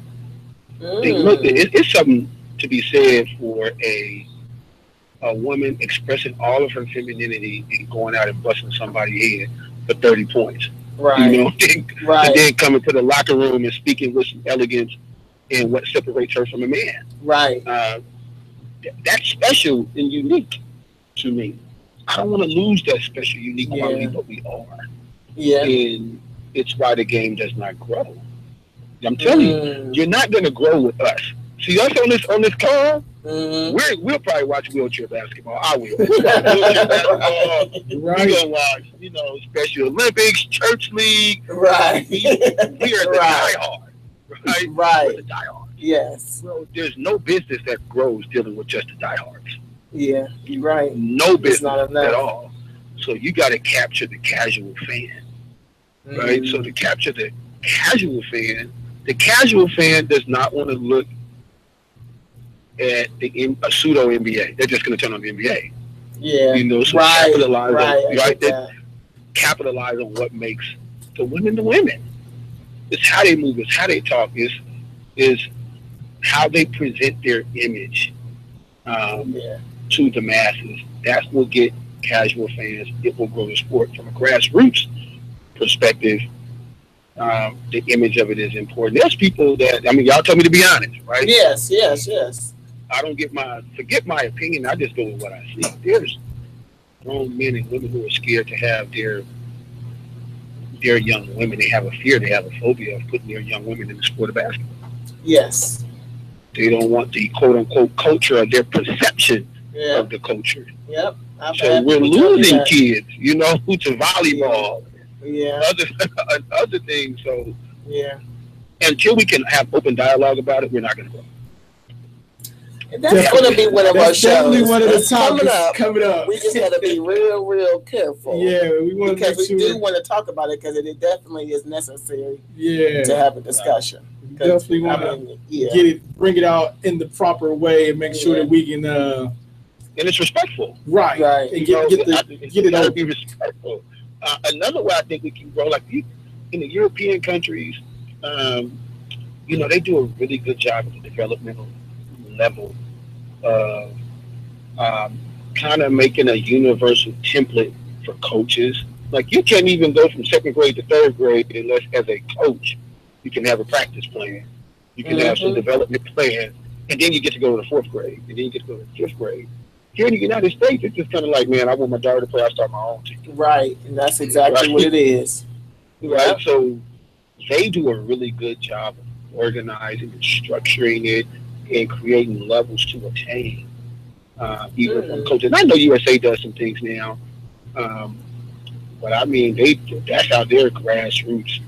Speaker 11: It's something to be said for a woman expressing all of her femininity and going out and busting somebody's head for 30 points.
Speaker 5: Right.
Speaker 11: You know, and then coming to the locker room and speaking with some elegance and what separates her from a man.
Speaker 5: Right.
Speaker 11: That's special and unique to me. I don't want to lose that special, unique quality, but we are.
Speaker 5: Yeah.
Speaker 11: And it's why the game does not grow. I'm telling you, you're not going to grow with us. See us on this call. We'll probably watch wheelchair basketball. I will. Wheelchair basketball. We're gonna watch, Special Olympics, church league.
Speaker 5: Right.
Speaker 11: We are the diehard. Right. We're the diehard.
Speaker 5: Yes.
Speaker 11: Well, there's no business that grows dealing with just the diehards.
Speaker 5: Yeah, you're right.
Speaker 11: No business at all. So you got to capture the casual fan, right? So to capture the casual fan does not want to look at a pseudo NBA. They're just going to turn on the NBA.
Speaker 5: Yeah.
Speaker 11: So capitalize on what makes the women the women. It's how they move. It's how they talk. Is how they present their image to the masses. That's what get casual fans. It will grow the sport from a grassroots perspective. The image of it is important. There's people that, y'all told me to be honest, right?
Speaker 5: Yes.
Speaker 11: I don't forget my opinion. I just go with what I see. There's grown men and women who are scared to have their young women. They have a fear. They have a phobia of putting their young women in the sport of basketball.
Speaker 5: Yes.
Speaker 11: They don't want the quote unquote culture or their perception of the culture.
Speaker 5: Yep.
Speaker 11: So we're losing kids, to volleyball.
Speaker 5: Yeah.
Speaker 11: Other things. So
Speaker 5: until
Speaker 11: we can have open dialogue about it, we're not going to grow.
Speaker 5: That's going to be one of our shows.
Speaker 6: Definitely one of the topics coming up.
Speaker 5: We just got to be real careful.
Speaker 6: Yeah, we want
Speaker 5: because we do want to talk about it because it definitely is necessary.
Speaker 6: Yeah.
Speaker 5: To have a discussion.
Speaker 6: We definitely want to bring it out in the proper way and make sure that we can.
Speaker 11: And it's respectful.
Speaker 6: Right.
Speaker 11: And get it out. Be respectful. Another way I think we can grow, like in the European countries, they do a really good job at the developmental level of kind of making a universal template for coaches. Like you can't even go from second grade to third grade unless, as a coach, you can have a practice plan. You can have some development plan, and then you get to go to the fourth grade, and then you get to go to the fifth grade. Here in the United States, it's just kind of like, man, I want my daughter to play. I start my own team.
Speaker 5: Right, and that's exactly what it is.
Speaker 11: Right, so they do a really good job of organizing and structuring it and creating levels to attain. Even from coaches, I know USA does some things now, but that's how their grassroots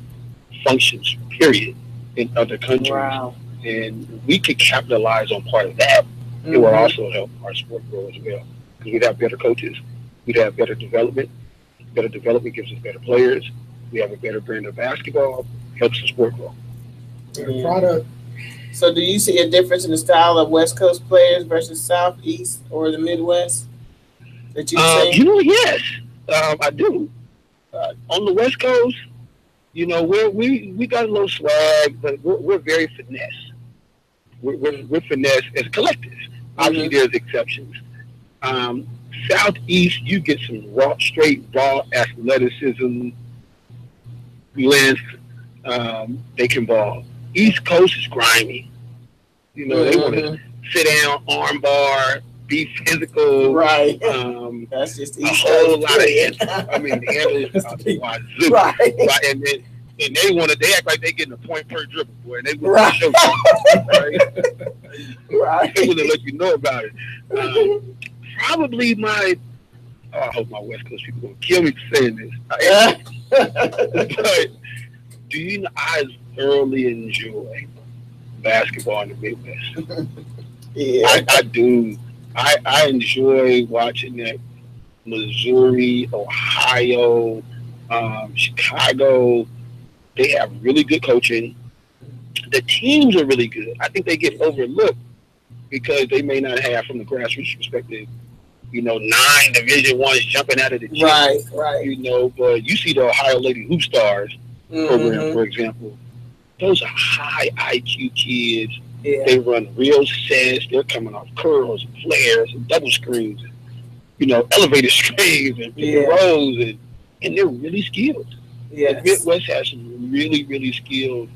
Speaker 11: functions. Period. In other countries, and we could capitalize on part of that. It will also help our sport grow as well because we'd have better coaches, we'd have better development. Better development gives us better players. We have a better brand of basketball. Helps the sport grow.
Speaker 6: Product.
Speaker 5: So, do you see a difference in the style of West Coast players versus Southeast or the Midwest that you see?
Speaker 11: Yes, I do. On the West Coast, we got a little swag, but we're very finesse. We're finesse as a collective. Obviously, there's exceptions. Southeast, you get some straight raw athleticism, length. They can ball. East Coast is grimy. They want to sit down, arm bar, be physical.
Speaker 5: Right.
Speaker 11: That's
Speaker 5: just
Speaker 11: a whole lot of answers. I mean, the answers are wazoo. Right. And then they act like they getting a point per dribble, boy, and they want to show you, right? They want to let you know about it. Probably I hope my West Coast people gonna kill me for saying this. But do you know I thoroughly enjoy basketball in the Midwest? Yeah, I do. I enjoy watching that. Missouri, Ohio, Chicago. They have really good coaching. The teams are really good. I think they get overlooked because they may not have, from the grassroots perspective, 9 Division I's jumping out of the gym. Right. But you see the Ohio Lady Hoop Stars program, for example. Those are high IQ kids. Yeah. They run real sets. They're coming off curls and flares and double screens, and, elevated screens and rows, and they're really skilled. Yes. The Midwest has some really, really skilled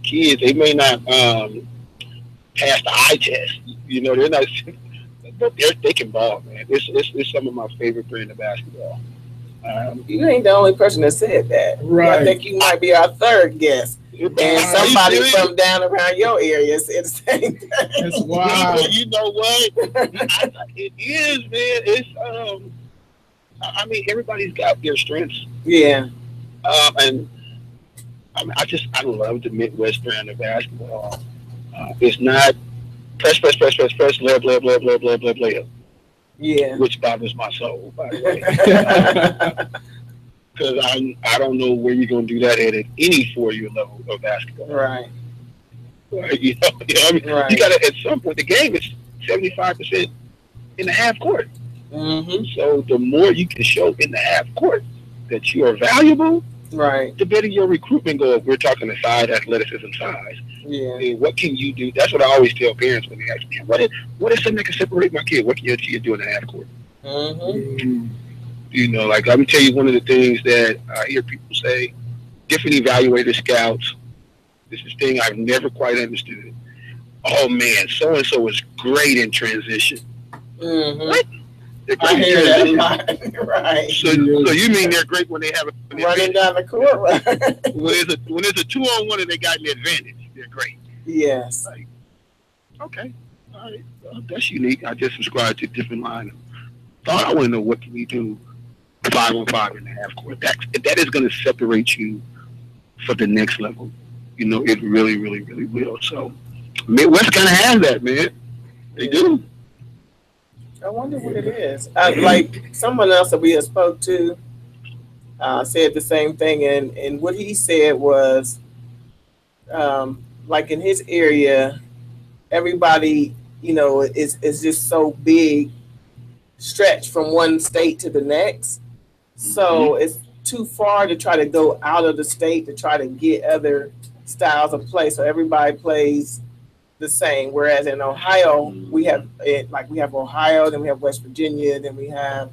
Speaker 11: kids. They may not pass the eye test. They're not, but they can ball, man. It's some of my favorite brand of basketball.
Speaker 5: You ain't the only person that said that. Right. I think you might be our third guest. And somebody from down around your area said the same thing.
Speaker 6: That's wild.
Speaker 11: You know what? It is, man. It's I mean, everybody's got their strengths.
Speaker 5: Yeah.
Speaker 11: And I love the Midwest brand of basketball. It's not press, blah, blah, blah, blah, blah, blah, blah.
Speaker 5: Yeah.
Speaker 11: Which bothers my soul, by the way. Because I don't know where you're going to do that at any 4-year level of basketball.
Speaker 5: Right.
Speaker 11: Right. You know what I mean? Right. You got to, at some point, the game is 75% in the half court.
Speaker 5: Mm-hmm.
Speaker 11: So the more you can show in the half court that you are valuable,
Speaker 5: right,
Speaker 11: the better your recruitment goes. We're talking the size, athleticism, size.
Speaker 5: Yeah.
Speaker 11: And what can you do? That's what I always tell parents when they ask me, what is something that can separate my kid? What can your kid do in the half court?
Speaker 5: Mm-hmm.
Speaker 11: Like, let me tell you one of the things that I hear people say, different evaluator scouts. This is a thing I've never quite understood. Oh, man, so-and-so is great in transition.
Speaker 5: Mm-hmm.
Speaker 11: What?
Speaker 5: I hear that a lot. Right.
Speaker 11: So you mean they're great when they have
Speaker 5: running down the court, right?
Speaker 11: when it's a 2-on-1 and they got an advantage, they're great.
Speaker 5: Yes.
Speaker 11: Like, okay. All right. Well, that's unique. I just subscribe to a different line of thought. I want to know, what can we do 5-on-5 in the half court? That is going to separate you for the next level. It really, really, really will. So Midwest kind of has that, man. They do.
Speaker 5: I wonder what it is. Like someone else that we had spoke to said the same thing, and what he said was, like in his area, everybody, is just so big, stretched from one state to the next. So it's too far to try to go out of the state to try to get other styles of play. So everybody plays the same. Whereas in Ohio, we have Ohio, then we have West Virginia, then we have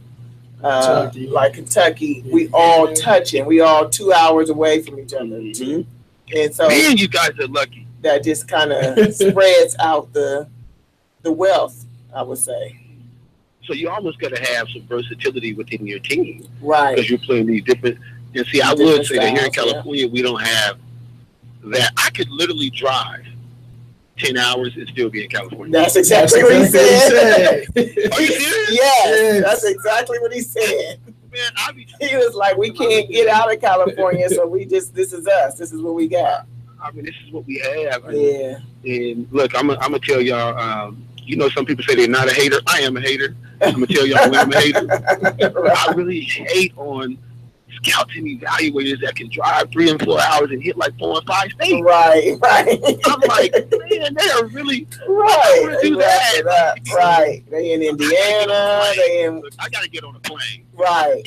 Speaker 6: Kentucky.
Speaker 5: Like Kentucky. We all touching. We all 2 hours away from each other. Mm-hmm. And so,
Speaker 11: man, you guys are lucky.
Speaker 5: That just kind of spreads out the wealth, I would say.
Speaker 11: So you almost got to have some versatility within your team,
Speaker 5: right?
Speaker 11: Because you're playing these different. And see, I would say that here in California, we don't have that. I could literally drive 10 hours and still be in California.
Speaker 5: That's exactly what he said.
Speaker 11: Are you serious?
Speaker 5: Yes, that's exactly what he said.
Speaker 11: Man,
Speaker 5: he was like, we can't get out of California, so this is us. This is what we got.
Speaker 11: I mean, this is what we have.
Speaker 5: Yeah.
Speaker 11: And look, I'm gonna tell y'all. Some people say they're not a hater. I am a hater. I'm gonna tell y'all when I'm a hater. I really hate on scouts and evaluators that can drive 3 and 4 hours and hit like 4 and 5 states.
Speaker 5: Right.
Speaker 11: I'm like, man, they are really
Speaker 5: right.
Speaker 11: Do that.
Speaker 5: Right. They in Indiana. They in.
Speaker 11: I gotta get on a plane.
Speaker 5: Right.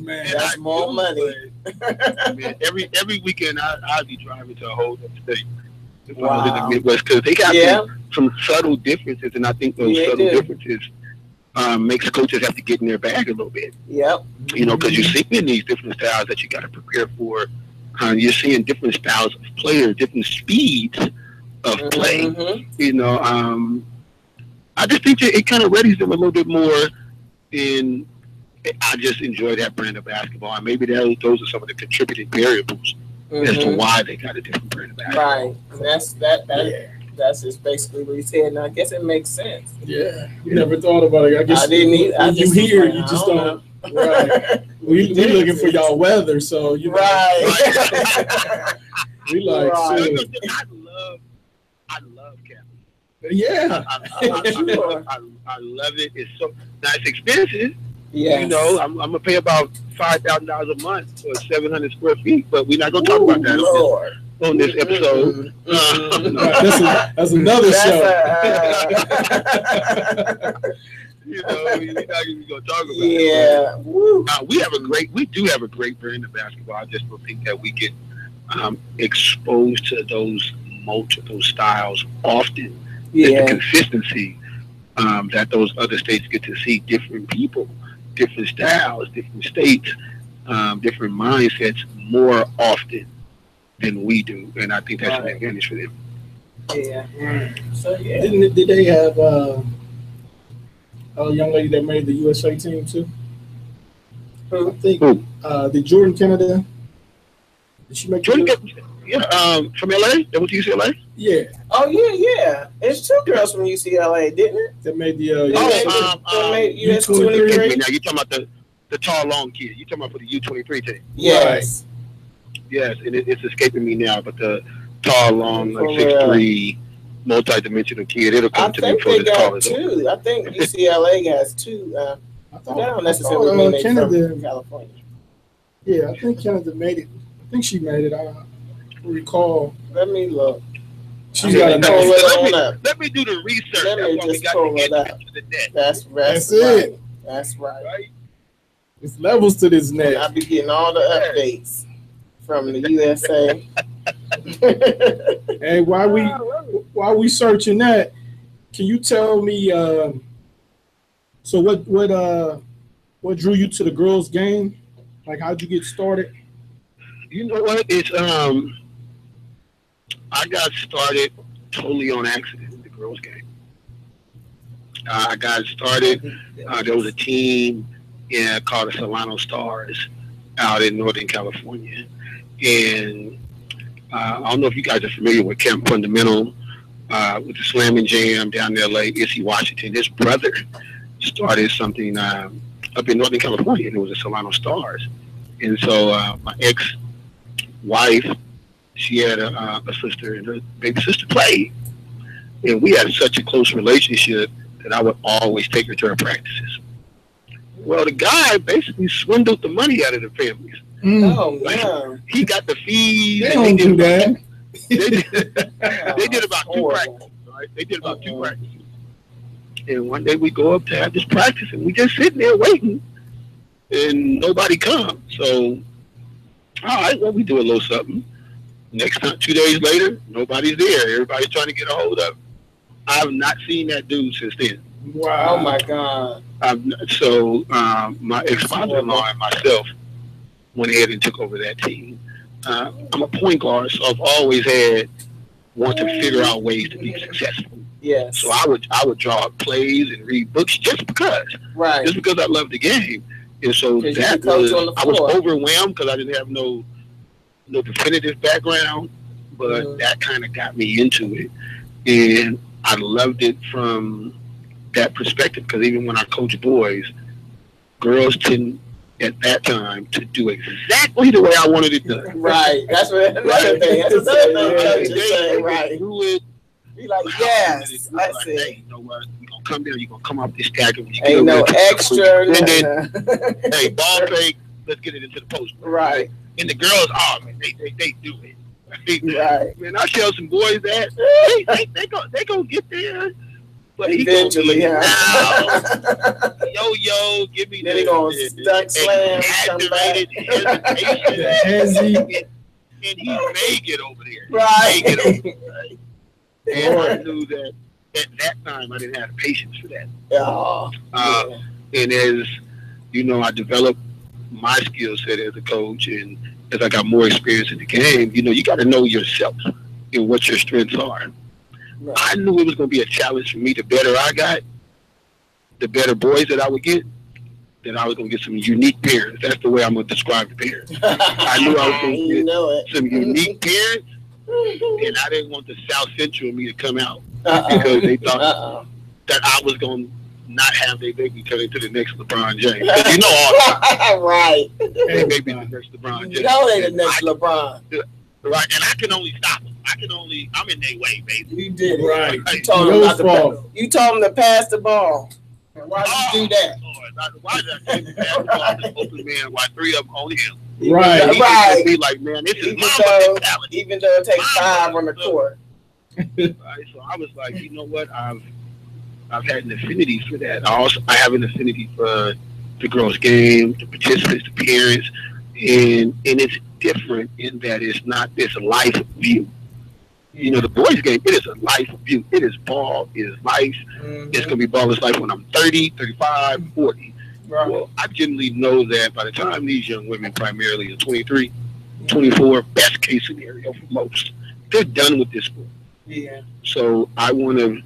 Speaker 6: Man,
Speaker 5: that's more money.
Speaker 11: Man, every weekend I'll be driving to a whole other state.
Speaker 5: Wow.
Speaker 11: In the Midwest, because they got some subtle differences, and I think those subtle differences makes coaches have to get in their bag a little bit.
Speaker 5: Yep.
Speaker 11: Because you're seeing these different styles that you got to prepare for. You're seeing different styles of player, different speeds of play.
Speaker 5: Mm-hmm.
Speaker 11: I just think that it kind of readies them a little bit more. And I just enjoy that brand of basketball. And maybe those are some of the contributing variables as to why they got a different brand of basketball.
Speaker 5: Right. And that's just basically what you said. And I guess it makes sense.
Speaker 6: Yeah. You never thought about it. I guess
Speaker 5: I didn't either.
Speaker 6: When you hear, you just don't. Right. we looking for y'all weather, so you know.
Speaker 5: Right.
Speaker 6: We like,
Speaker 5: right.
Speaker 11: I love Campbell.
Speaker 6: Yeah.
Speaker 11: I love it. It's so now it's expensive.
Speaker 5: Yeah.
Speaker 11: You know, I'm gonna pay about $5,000 a month for 700 square feet, but we're not gonna talk about that on this episode.
Speaker 6: That's another show.
Speaker 11: You know, we're not even gonna talk about
Speaker 5: it.
Speaker 11: We do have a great brand of basketball. I just don't think that we get exposed to those multiple styles often.
Speaker 5: Yeah.
Speaker 11: The consistency that those other states get to see different people, different styles, different states, different mindsets more often than we do, and I think that's an advantage for them.
Speaker 5: Yeah. So yeah.
Speaker 6: Did they have a young lady that made the USA team too? I think did Jordan Canada? Did she make
Speaker 11: Jordan? From LA? That was UCLA?
Speaker 6: Yeah.
Speaker 5: Oh yeah. It's two girls from UCLA, didn't it?
Speaker 6: That made the
Speaker 5: made U23.
Speaker 11: Now you talking about the tall, long kid? You talking about for the U23 team?
Speaker 5: Yes.
Speaker 11: Right. Yes, and it's escaping me now, but the tall, long, like 6'3", multi-dimensional kid. It'll come to me before this call is over.
Speaker 5: I think UCLA has two. I don't necessarily mean they from California.
Speaker 6: Yeah, I think Canada made it. I think she made it. I recall.
Speaker 5: Let me look.
Speaker 6: She's got
Speaker 11: let me do the research.
Speaker 5: Let me just pull it up. That's
Speaker 6: it.
Speaker 5: That's right.
Speaker 6: It's levels to this net.
Speaker 5: I'll be getting all the updates from the USA.
Speaker 6: Hey, while we searching that, can you tell me? So what drew you to the girls' game? Like, how'd you get started?
Speaker 11: You know what? It's I got started totally on accident in the girls' game. I got started. There was a team called the Solano Stars out in Northern California, and I don't know if you guys are familiar with Camp Fundamental, with the Slam and Jam down in LA. Issy Washington, his brother, started something up in Northern California, and it was the Solano Stars. And so my ex-wife, she had a sister, and her baby sister played. And we had such a close relationship that I would always take her to her practices. Well, the guy basically swindled the money out of the families.
Speaker 5: Oh, man.
Speaker 11: He got the fees.
Speaker 6: They don't do that.
Speaker 11: They did about two practices, right? They did about two practices. And one day we go up to have this practice, and we just sitting there waiting, and nobody comes. So, all right, well, we do a little something. Next time, 2 days later, nobody's there. Everybody's trying to get a hold of him. I've not seen that dude since then.
Speaker 5: Wow. Oh, my God.
Speaker 11: So my ex-father-in-law and myself went ahead and took over that team. I'm a point guard, so I've always wanted to figure out ways to be successful.
Speaker 5: Yes.
Speaker 11: So I would draw up plays and read books just because.
Speaker 5: Right.
Speaker 11: Just because I love the game. And so that I was overwhelmed because I didn't have no definitive background, but that kind of got me into it. And I loved it from that perspective because even when I coach boys, girls tend at that time to do exactly the way I wanted it done.
Speaker 5: Right. That's what another thing. That's another thing. Right.
Speaker 11: Do it.
Speaker 5: Be like, yes, that's it.
Speaker 11: Hey, you know what? You're going to come down, you're going to come off this stagger. When you
Speaker 5: Ain't no extra.
Speaker 11: And then, hey, ball fake, let's get it into the post.
Speaker 5: Right.
Speaker 11: And the girls, oh, man, they do it.
Speaker 5: Right.
Speaker 11: Man, I tell some boys that they gonna get there. But
Speaker 5: eventually,
Speaker 11: yo, give me
Speaker 5: then he gonna stunt slam,
Speaker 11: exaggerated hesitation, and he may get over there.
Speaker 5: Right.
Speaker 11: And I knew that at that time I didn't have the patience for that. And as you know, I developed my skill set as a coach, and as I got more experience in the game, you know, you got to know yourself and what your strengths are.
Speaker 5: Right.
Speaker 11: I knew it was going to be a challenge for me. The better I got, the better boys that I would get, then I was going to get some unique parents. That's the way I'm going to describe the parents. I knew I was going to get some unique parents, and I didn't want the South Central me to come out because they thought that I was going to not have their baby turn into the next LeBron James. You know all that.
Speaker 5: Right.
Speaker 11: They may be the next LeBron James.
Speaker 5: You know they the next LeBron.
Speaker 11: Right, and I can only stop them. I'm in their way, baby.
Speaker 5: You did it.
Speaker 6: Right.
Speaker 5: You told them to pass the ball. Why did you do that?
Speaker 11: Lord, why did I take the pass the ball to open man while 3 of them on him?
Speaker 6: Right.
Speaker 11: Right. Be like, man, this is my mentality.
Speaker 5: Even though it takes 5 on the court.
Speaker 11: Right, so I was like, you know what? I've had an affinity for that. I have an affinity for the girls' game, the participants, the parents, and it's different in that it's not this life view. You know, the boys' game, it is a life view. It is ball, it is life. Mm-hmm. It's going to be ball is life when I'm 30, 35, 40. Right. Well, I generally know that by the time these young women primarily are 23, 24, best case scenario for most, they're done with this sport.
Speaker 5: Yeah.
Speaker 11: So I want to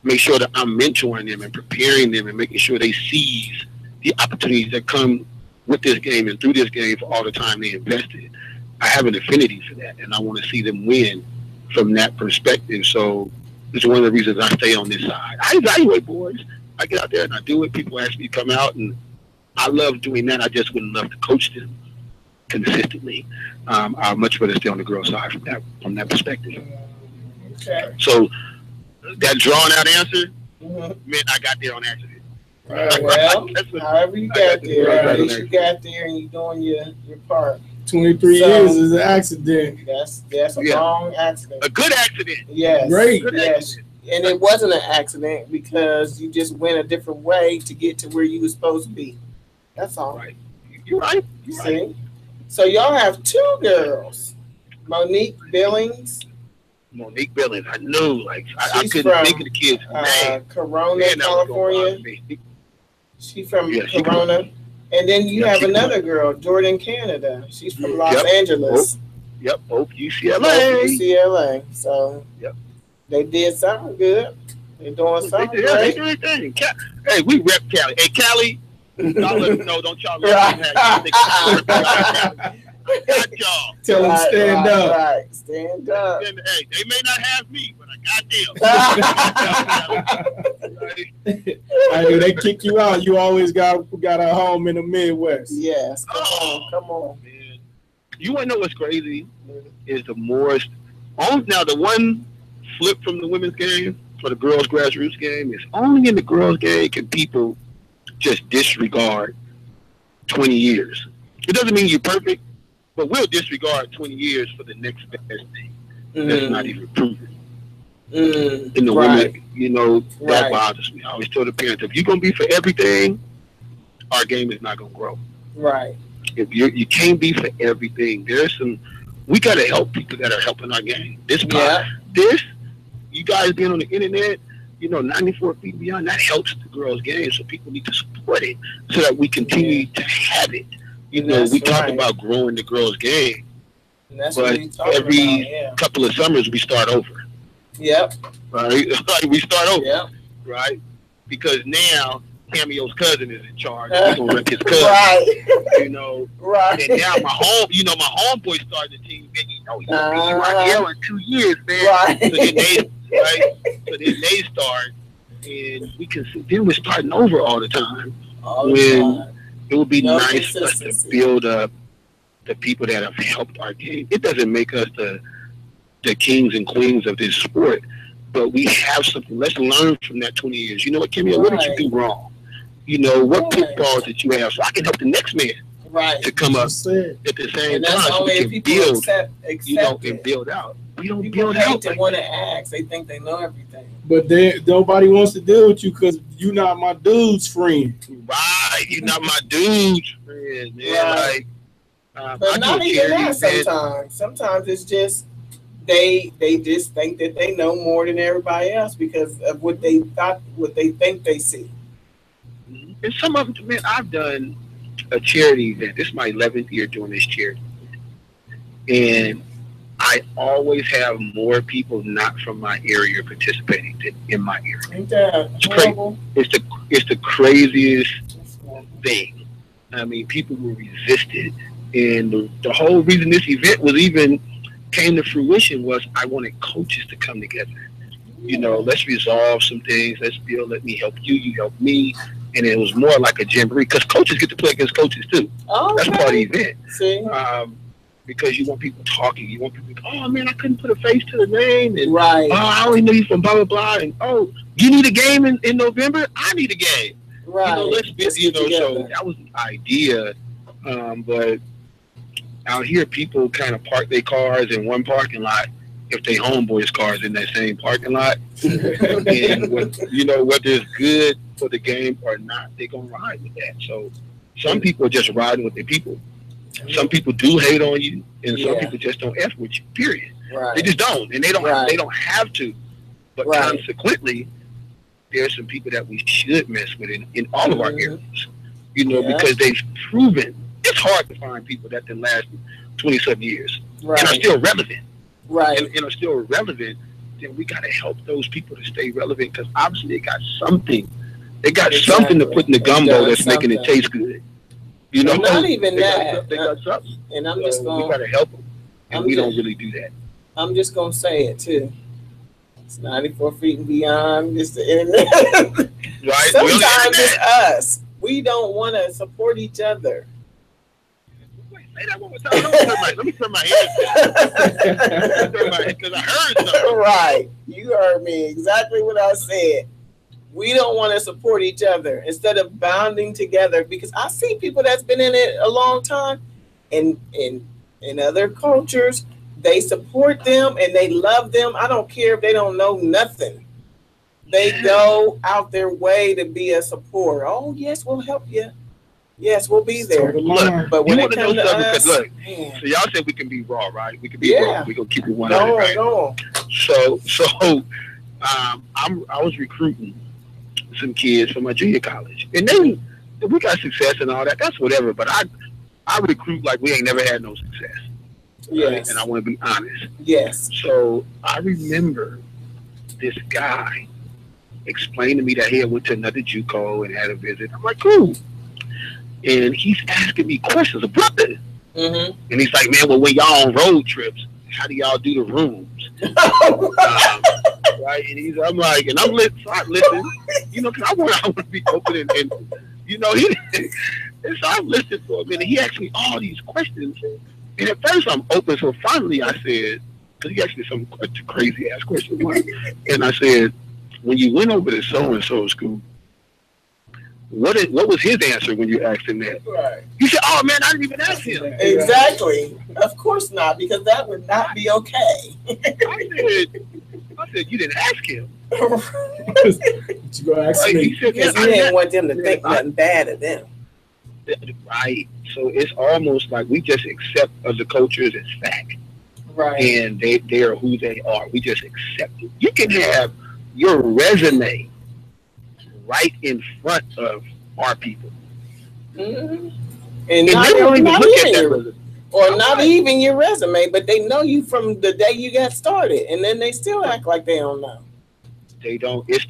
Speaker 11: make sure that I'm mentoring them and preparing them and making sure they seize the opportunities that come with this game and through this game for all the time they invested. I have an affinity for that, and I want to see them win from that perspective. So it's one of the reasons I stay on this side. I evaluate boys. I get out there and I do it. People ask me to come out, and I love doing that. I just wouldn't love to coach them consistently. I'd much rather stay on the girls' side from that perspective.
Speaker 5: Okay.
Speaker 11: So that drawn out answer meant I got there on accident.
Speaker 5: Right, well, however you got there, at least you got there and you're doing your part.
Speaker 6: 23 years is an accident.
Speaker 5: That's a long accident.
Speaker 11: A good accident.
Speaker 5: Yes.
Speaker 6: Great.
Speaker 5: Yes. And it wasn't an accident because you just went a different way to get to where you were supposed to be. That's all.
Speaker 11: Right. You're right.
Speaker 5: See? Right. So y'all have 2 girls. Monique Billings.
Speaker 11: I knew, like, I couldn't think of the kids' name.
Speaker 5: Corona, California. She's from Corona. And then you have another girl, Jordan Canada. She's from Los Angeles.
Speaker 11: Both UCLA.
Speaker 5: So they did something good. They're doing something great.
Speaker 11: They do their thing. Hey, we rep Cali. Hey, Cali, y'all let me know. Don't y'all let me have got y'all.
Speaker 6: Tell them stand up.
Speaker 5: Right, stand up.
Speaker 11: Hey, they may not have me, but I got them.
Speaker 6: I knew they kick you out. You always got a home in the Midwest.
Speaker 5: Yes. Come on,
Speaker 11: man. You want to know what's crazy? Is the Morris. Now, the one flip from the women's game for the girls' grassroots game is only in the girls' game can people just disregard 20 years. It doesn't mean you're perfect, but we'll disregard 20 years for the next best thing. That's not even proven. In the women, you know, that bothers me. I always tell the parents, if you're going to be for everything, our game is not going to grow.
Speaker 5: Right.
Speaker 11: If you can't be for everything, we got to help people that are helping our game. You guys being on the internet, you know, 94 feet beyond, that helps the girls' game. So people need to support it so that we continue to have it. You know, we talk about growing the girls' game, but every couple of summers we start over.
Speaker 5: Yep.
Speaker 11: Right? Like we start over.
Speaker 5: Yep.
Speaker 11: Right? Because now Cameo's cousin is in charge. He's gonna rep his cousin. You know.
Speaker 5: Right.
Speaker 11: And now my homeboy started the team, and you know he's gonna be right here in 2 years, man.
Speaker 5: Right.
Speaker 11: So then they start, and then we're starting over all the time. It would be nice for us to build up the people that have helped our game. It doesn't make us the kings and queens of this sport, but we have something. Let's learn from that 20 years. You know what, Kimmy? What did you do wrong? You know, what pitfalls that you have so I can help the next man to come up at the same time so we can build, and build out. We don't
Speaker 5: people
Speaker 11: build
Speaker 5: hate
Speaker 11: out.
Speaker 5: To want to ask. They think they know everything.
Speaker 6: But nobody wants to deal with you because you're not my dude's friend.
Speaker 11: Right. You're not my dude's friend, man.
Speaker 5: Right.
Speaker 11: Like,
Speaker 5: but not even that sometimes. Sometimes it's just they just think that they know more than everybody else because of what they think they see.
Speaker 11: And some of them, man, I've done a charity event. This is my 11th year doing this charity. And I always have more people not from my area participating than in my area.
Speaker 5: Ain't that horrible?
Speaker 11: It's the craziest thing. I mean, people were resisted, and the whole reason this event was even came to fruition was I wanted coaches to come together. You know, let's resolve some things. Let's build. Let me help you. You help me. And it was more like a jamboree because coaches get to play against coaches too.
Speaker 5: Okay.
Speaker 11: That's part of the event.
Speaker 5: See?
Speaker 11: Because you want people talking. You want people to go, oh man, I couldn't put a face to the name. And,
Speaker 5: right.
Speaker 11: Oh, I only know you from blah, blah, blah. And oh, you need a game in November? I need a game.
Speaker 5: Right.
Speaker 11: You know, let's be, you know, so that was the idea. But out here, people kind of park their cars in one parking lot if they homeboys' cars in that same parking lot. And whether it's good for the game or not, they're going to ride with that. So some people are just riding with their people. Some people do hate on you, and some people just don't F with you, period.
Speaker 5: Right.
Speaker 11: They just don't, and they don't have to. But consequently, there's some people that we should mess with in all of our areas, you know, because they've proven. It's hard to find people that can last 27 years and are still relevant.
Speaker 5: Right.
Speaker 11: And are still relevant, then we got to help those people to stay relevant because obviously they got something. They got something to put in the gumbo that's making it taste good. You know,
Speaker 5: not even that.
Speaker 11: They got something.
Speaker 5: And I'm just going.
Speaker 11: We got to help them, and we don't really do that.
Speaker 5: I'm just gonna say it too. It's 94 feet and beyond. Just the internet.
Speaker 11: Right.
Speaker 5: Sometimes it's us. We don't want to support each other.
Speaker 11: Wait, say that one more time. Let me turn my head because I heard something.
Speaker 5: Right. You heard me exactly what I said. We don't want to support each other instead of bonding together because I see people that's been in it a long time and in other cultures, they support them and they love them. I don't care if they don't know nothing. They go out their way to be a support. Oh, yes, we'll help you. Yes, we'll be there.
Speaker 11: Look,
Speaker 5: but when
Speaker 11: you
Speaker 5: it
Speaker 11: want to know
Speaker 5: comes
Speaker 11: something?
Speaker 5: to us,
Speaker 11: Look,
Speaker 5: man.
Speaker 11: so y'all said we can be raw, right? We can be raw. We're going to keep it 100, right?
Speaker 5: Go on.
Speaker 11: So I was recruiting some kids from my junior college. And then we got success and all that. That's whatever. But I recruit like we ain't never had no success.
Speaker 5: Yes.
Speaker 11: Right? And I want to be honest.
Speaker 5: Yes.
Speaker 11: So I remember this guy explained to me that he had went to another JUCO and had a visit. I'm like, cool. And he's asking me questions about it. Mm-hmm. And he's like, man, well, when y'all on road trips, how do y'all do the rooms? Right? And I'm like, and I'm listening, you know, because I want to be open and you know, and so I'm listening for a minute. He asked me all these questions. And at first I'm open. So finally I said, because he asked me some crazy ass questions. And I said, when you went over to so-and-so school, what was his answer when you asked him that?
Speaker 5: Right.
Speaker 11: He said, oh man, I didn't even ask him.
Speaker 5: Exactly. Of course not, because that would not be okay.
Speaker 11: I said, you didn't ask him.
Speaker 6: You go ask me.
Speaker 5: Because you didn't want them to think nothing bad of them.
Speaker 11: Right. So it's almost like we just accept other cultures as fact.
Speaker 5: Right.
Speaker 11: And they are who they are. We just accept it. You can have your resume right in front of our people.
Speaker 5: Mm-hmm. And not even not even your resume, but they know you from the day you got started, and then they still act like they don't know.
Speaker 11: They don't. It's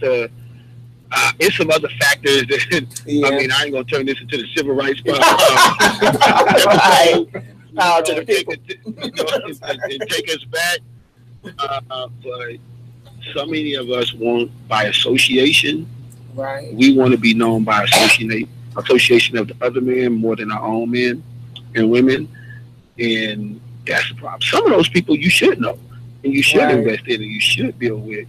Speaker 11: some other factors that I mean, I ain't gonna turn this into the civil rights problem. Power to the people. And take us back. But so many of us want by association.
Speaker 5: Right.
Speaker 11: We want to be known by association of the other men more than our own men and women. And that's the problem. Some of those people you should know and you should invest in and you should build with,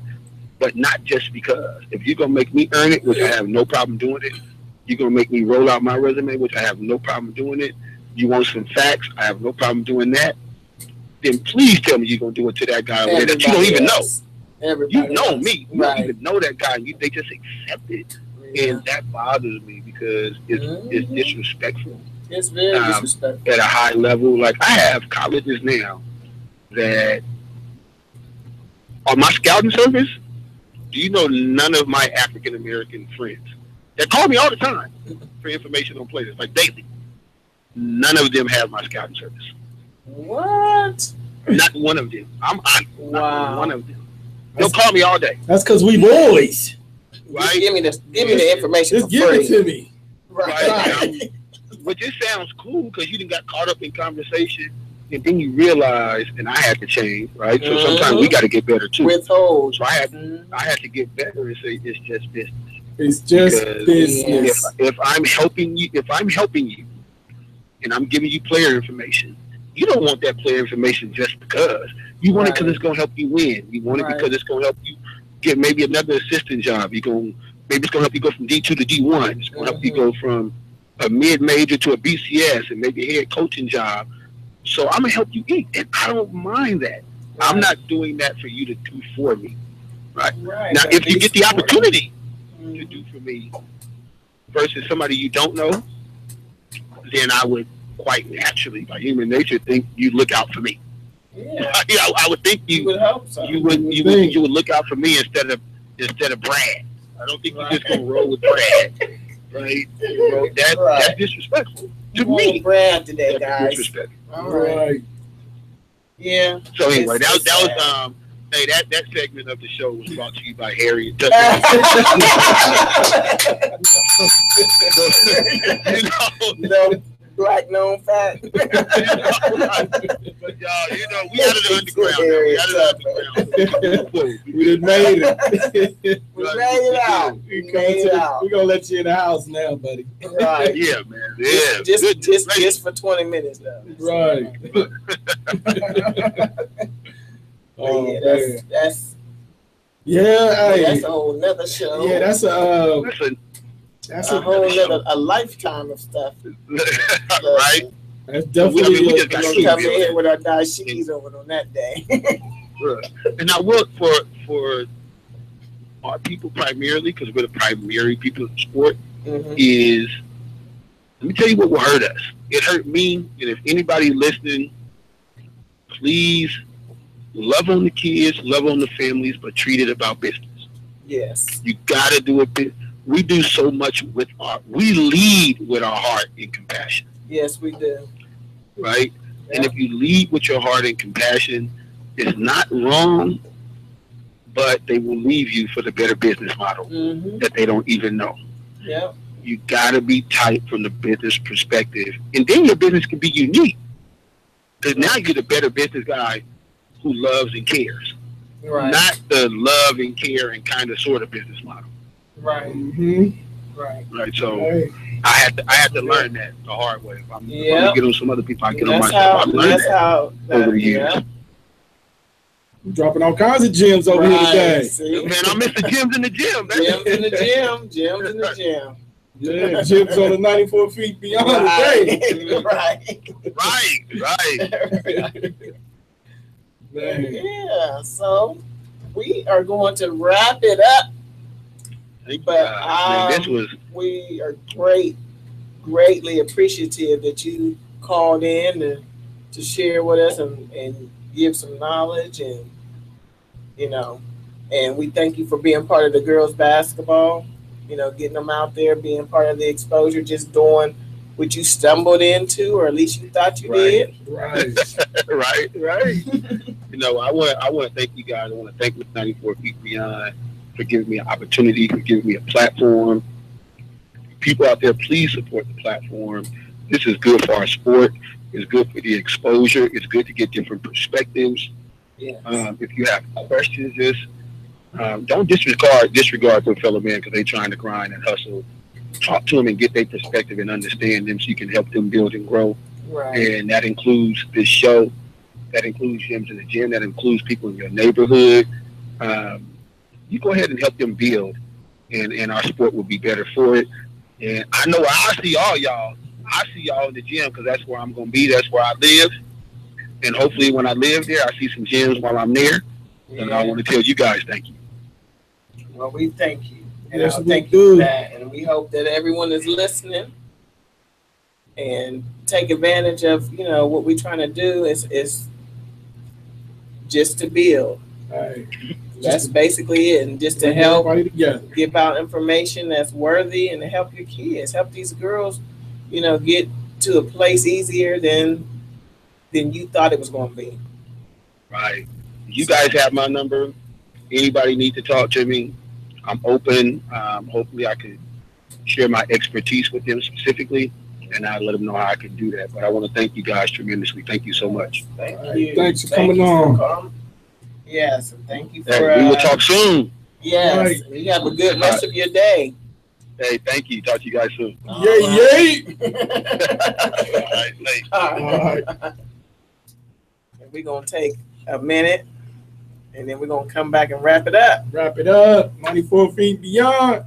Speaker 11: but not just because. If you're going to make me earn it, which I have no problem doing it, you're going to make me roll out my resume, which I have no problem doing it. You want some facts, I have no problem doing that. Then please tell me you're going to do it to that guy over there that you don't even know. You know me. You don't even know that guy. They just accept it. And that bothers me because it's disrespectful.
Speaker 5: It's very disrespectful.
Speaker 11: At a high level. Like, I have colleges now that on my scouting service, do you know none of my African-American friends that call me all the time for information on players, like daily, none of them have my scouting service.
Speaker 5: What?
Speaker 11: Not one of them. I'm honest.
Speaker 5: Wow.
Speaker 11: Not one of them. They'll call me all day.
Speaker 6: That's because we boys.
Speaker 11: Right?
Speaker 5: Give me the information.
Speaker 6: Just give it to me.
Speaker 11: Right. But it sounds cool because you done got caught up in conversation, and then you realize, and I had to change, right? So sometimes we got to get better too.
Speaker 5: Withhold.
Speaker 11: So I had to get better and say it's just business.
Speaker 6: It's just
Speaker 11: Because
Speaker 6: business.
Speaker 11: If I'm helping you, and I'm giving you player information, you don't want that player information just because. You want it because it's going to help you win. You want it because it's going to help you get maybe another assistant job. Maybe it's going to help you go from D2 to D1. It's going to help you go from a mid-major to a BCS and maybe a head coaching job. So I'm going to help you eat, and I don't mind that. I'm not doing that for you to do for me. Right? Now, if you get the opportunity to do for me versus somebody you don't know, then I would quite naturally, by human nature, think you look out for me.
Speaker 5: Yeah.
Speaker 11: I would think you
Speaker 5: would hope so.
Speaker 11: You would look out for me instead of Brad. I don't think you're just gonna roll with Brad, right? That's disrespectful to me.
Speaker 5: Brad today,
Speaker 11: that's
Speaker 5: guys.
Speaker 11: Disrespectful.
Speaker 5: All right. Yeah.
Speaker 11: So anyway, that was hey, that segment of the show was brought to you by Harriet.
Speaker 5: No black known fat.
Speaker 11: But y'all, we out of the underground.
Speaker 6: We done made it.
Speaker 5: We made it out.
Speaker 6: We're gonna let you in the house now, buddy.
Speaker 5: Right.
Speaker 11: Yeah, man. Yeah.
Speaker 5: Just for 20 minutes though.
Speaker 6: Right.
Speaker 5: That's
Speaker 6: that's
Speaker 5: a whole nother show.
Speaker 6: Yeah, that's a
Speaker 5: whole nother lifetime of stuff.
Speaker 11: Right.
Speaker 6: That's definitely
Speaker 5: we just got to come in here with our dashikis over on that day.
Speaker 11: And I work for our people primarily, because we're the primary people in sport, is, let me tell you what will hurt us. It hurt me, and if anybody listening, please love on the kids, love on the families, but treat it about business.
Speaker 5: Yes.
Speaker 11: You got to do it. We do so much we lead with our heart and compassion.
Speaker 5: Yes, we do.
Speaker 11: Right? Yeah. And if you lead with your heart and compassion, it's not wrong, but they will leave you for the better business model that they don't even know.
Speaker 5: Yeah.
Speaker 11: You got to be tight from the business perspective. And then your business can be unique. Because now you're the better business guy who loves and cares.
Speaker 5: Right.
Speaker 11: Not the love and care and kind of sort of business model.
Speaker 5: Right. Right.
Speaker 11: Right. So I had to learn that the hard way. If I'm gonna get on some other people, I get on myself. I learned that over the years.
Speaker 6: Dropping all kinds of gems over here today.
Speaker 5: See?
Speaker 11: Man, I miss the gyms in the gym.
Speaker 5: Gyms in the gym. Gyms in the gym.
Speaker 6: Yeah, gyms on the 94 feet beyond the
Speaker 5: Right. Yeah, so we are going to wrap it up. But we are greatly appreciative that you called in to share with us and give some knowledge, and and we thank you for being part of the girls basketball, getting them out there, being part of the exposure, just doing what you stumbled into, or at least you thought you did.
Speaker 6: Right.
Speaker 11: Right. I want to thank you guys. I want to thank 94 Feet Beyond for giving me an opportunity, for giving me a platform. People out there, please support the platform. This is good for our sport. It's good for the exposure. It's good to get different perspectives.
Speaker 5: Yes.
Speaker 11: If you have questions, don't disregard their fellow man because they're trying to grind and hustle. Talk to them and get their perspective and understand them so you can help them build and grow.
Speaker 5: Right.
Speaker 11: And that includes this show. That includes gyms in the gym. That includes people in your neighborhood. You go ahead and help them build, and our sport will be better for it. And I know I see all y'all. I see y'all in the gym because that's where I'm going to be. That's where I live. And hopefully when I live there, I see some gyms while I'm there. Yeah. And I want to tell you guys thank you.
Speaker 5: Well, we thank you. And
Speaker 6: yes,
Speaker 5: thank you for that. And we hope that everyone is listening and take advantage of, what we're trying to do is just to build.
Speaker 6: Right.
Speaker 5: That's basically it. And just to help give out information that's worthy and to help your kids, help these girls, get to a place easier than you thought it was going to be.
Speaker 11: right? You guys have my number. Anybody need to talk to me, I'm open. Hopefully I can share my expertise with them specifically, and I'll let them know how I can do that. But I want to thank you guys tremendously. Thank you so much.
Speaker 5: Thank you.
Speaker 6: Thanks for coming on.
Speaker 5: Yes, thank you for.
Speaker 11: Hey, we will talk soon.
Speaker 5: Yes,
Speaker 6: Right.
Speaker 5: you have a good rest of your day.
Speaker 11: Hey, thank you. Talk to you guys soon.
Speaker 6: Yay!
Speaker 11: All right, late.
Speaker 5: All
Speaker 6: All
Speaker 5: right.
Speaker 6: right.
Speaker 5: We're going to take a minute, and then we're going to come back and wrap it up.
Speaker 6: Wrap it up. 94 feet beyond.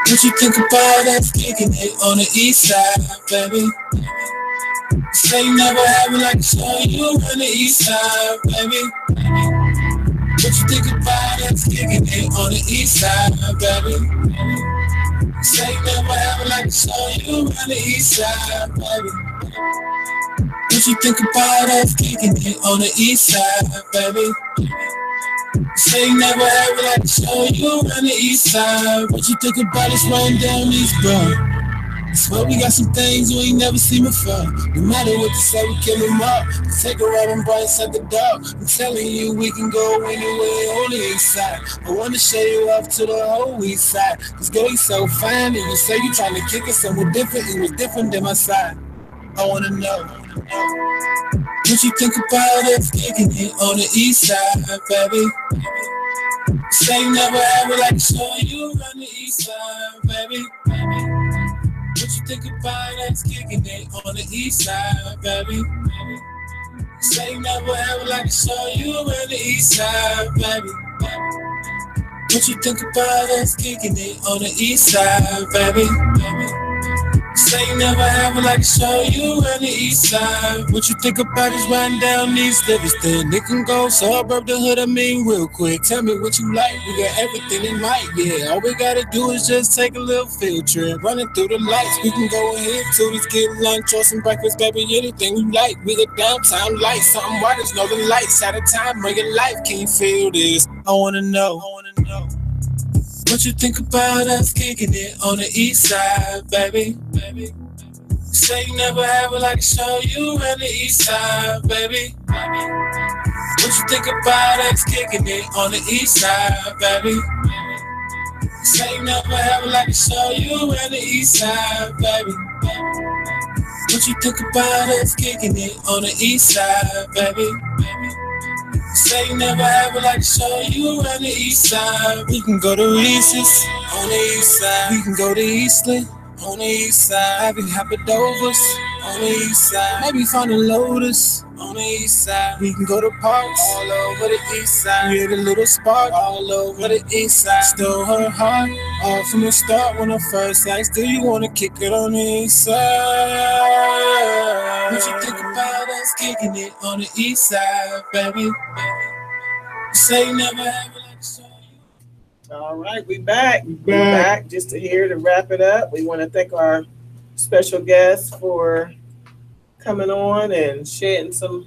Speaker 3: What you think about us kicking it on the east side, baby? Say you never have it like show you on the east side, baby. What you think about us kicking it on the east side, baby? Say you never have it like show you on the east side, baby. What you think about us kicking it on the east side, baby? Say you never have it like to show you on the east side. What you think about us running down these bro? I swear we got some things you ain't never seen before. No matter what you say, we kill them up. Take a ride and bring us at the door. I'm telling you, we can go anywhere on the east side. I wanna show you off to the whole east side. Cause girl, you so fine, and you say you trying to kick it somewhere different. It was different than my side. I wanna know. What you think about us kicking it on the east side, baby? Say you never have it like to show you on the east side, baby. What you think about us kicking it on the east side, baby? Say you never have it like to show you on the east side, baby. What you think about us kicking it on the east side, baby? Say you never have it like to show you on the east side. What you think about us riding down these Livingston? It can go suburb to hood, I mean real quick. Tell me what you like, we got everything in mind, yeah. All we gotta do is just take a little field trip. Running through the lights, we can go ahead to this, get lunch or some breakfast, baby, anything you like. We got downtown lights, something white is northern lights. Out of time, bring it life, can you feel this? I wanna know. What you think about us kicking it on the east side, baby? Baby. Say you never have it, like to show you on the east side, baby. What you think about us kicking it on the east side, baby? Say you never have it, like to show you on the east side, baby. What you think about us kicking it on the east side, baby? Say you never have it, like to show you on the east side. We can go to Reese's on the east side. We can go to Eastland on the east side. Having Haberdovers on the east side. Maybe find a Lotus on the east side. We can go to parks all over the east side. We had a little spark all over the east side. Stole her heart all from the start when I first asked, do you wanna kick it on the east side? What you think about us kicking it on the east side, baby? You say you never have it, like to show you.
Speaker 5: All right, we back. We back just to wrap it up. We want to thank our special guests for coming on and shedding some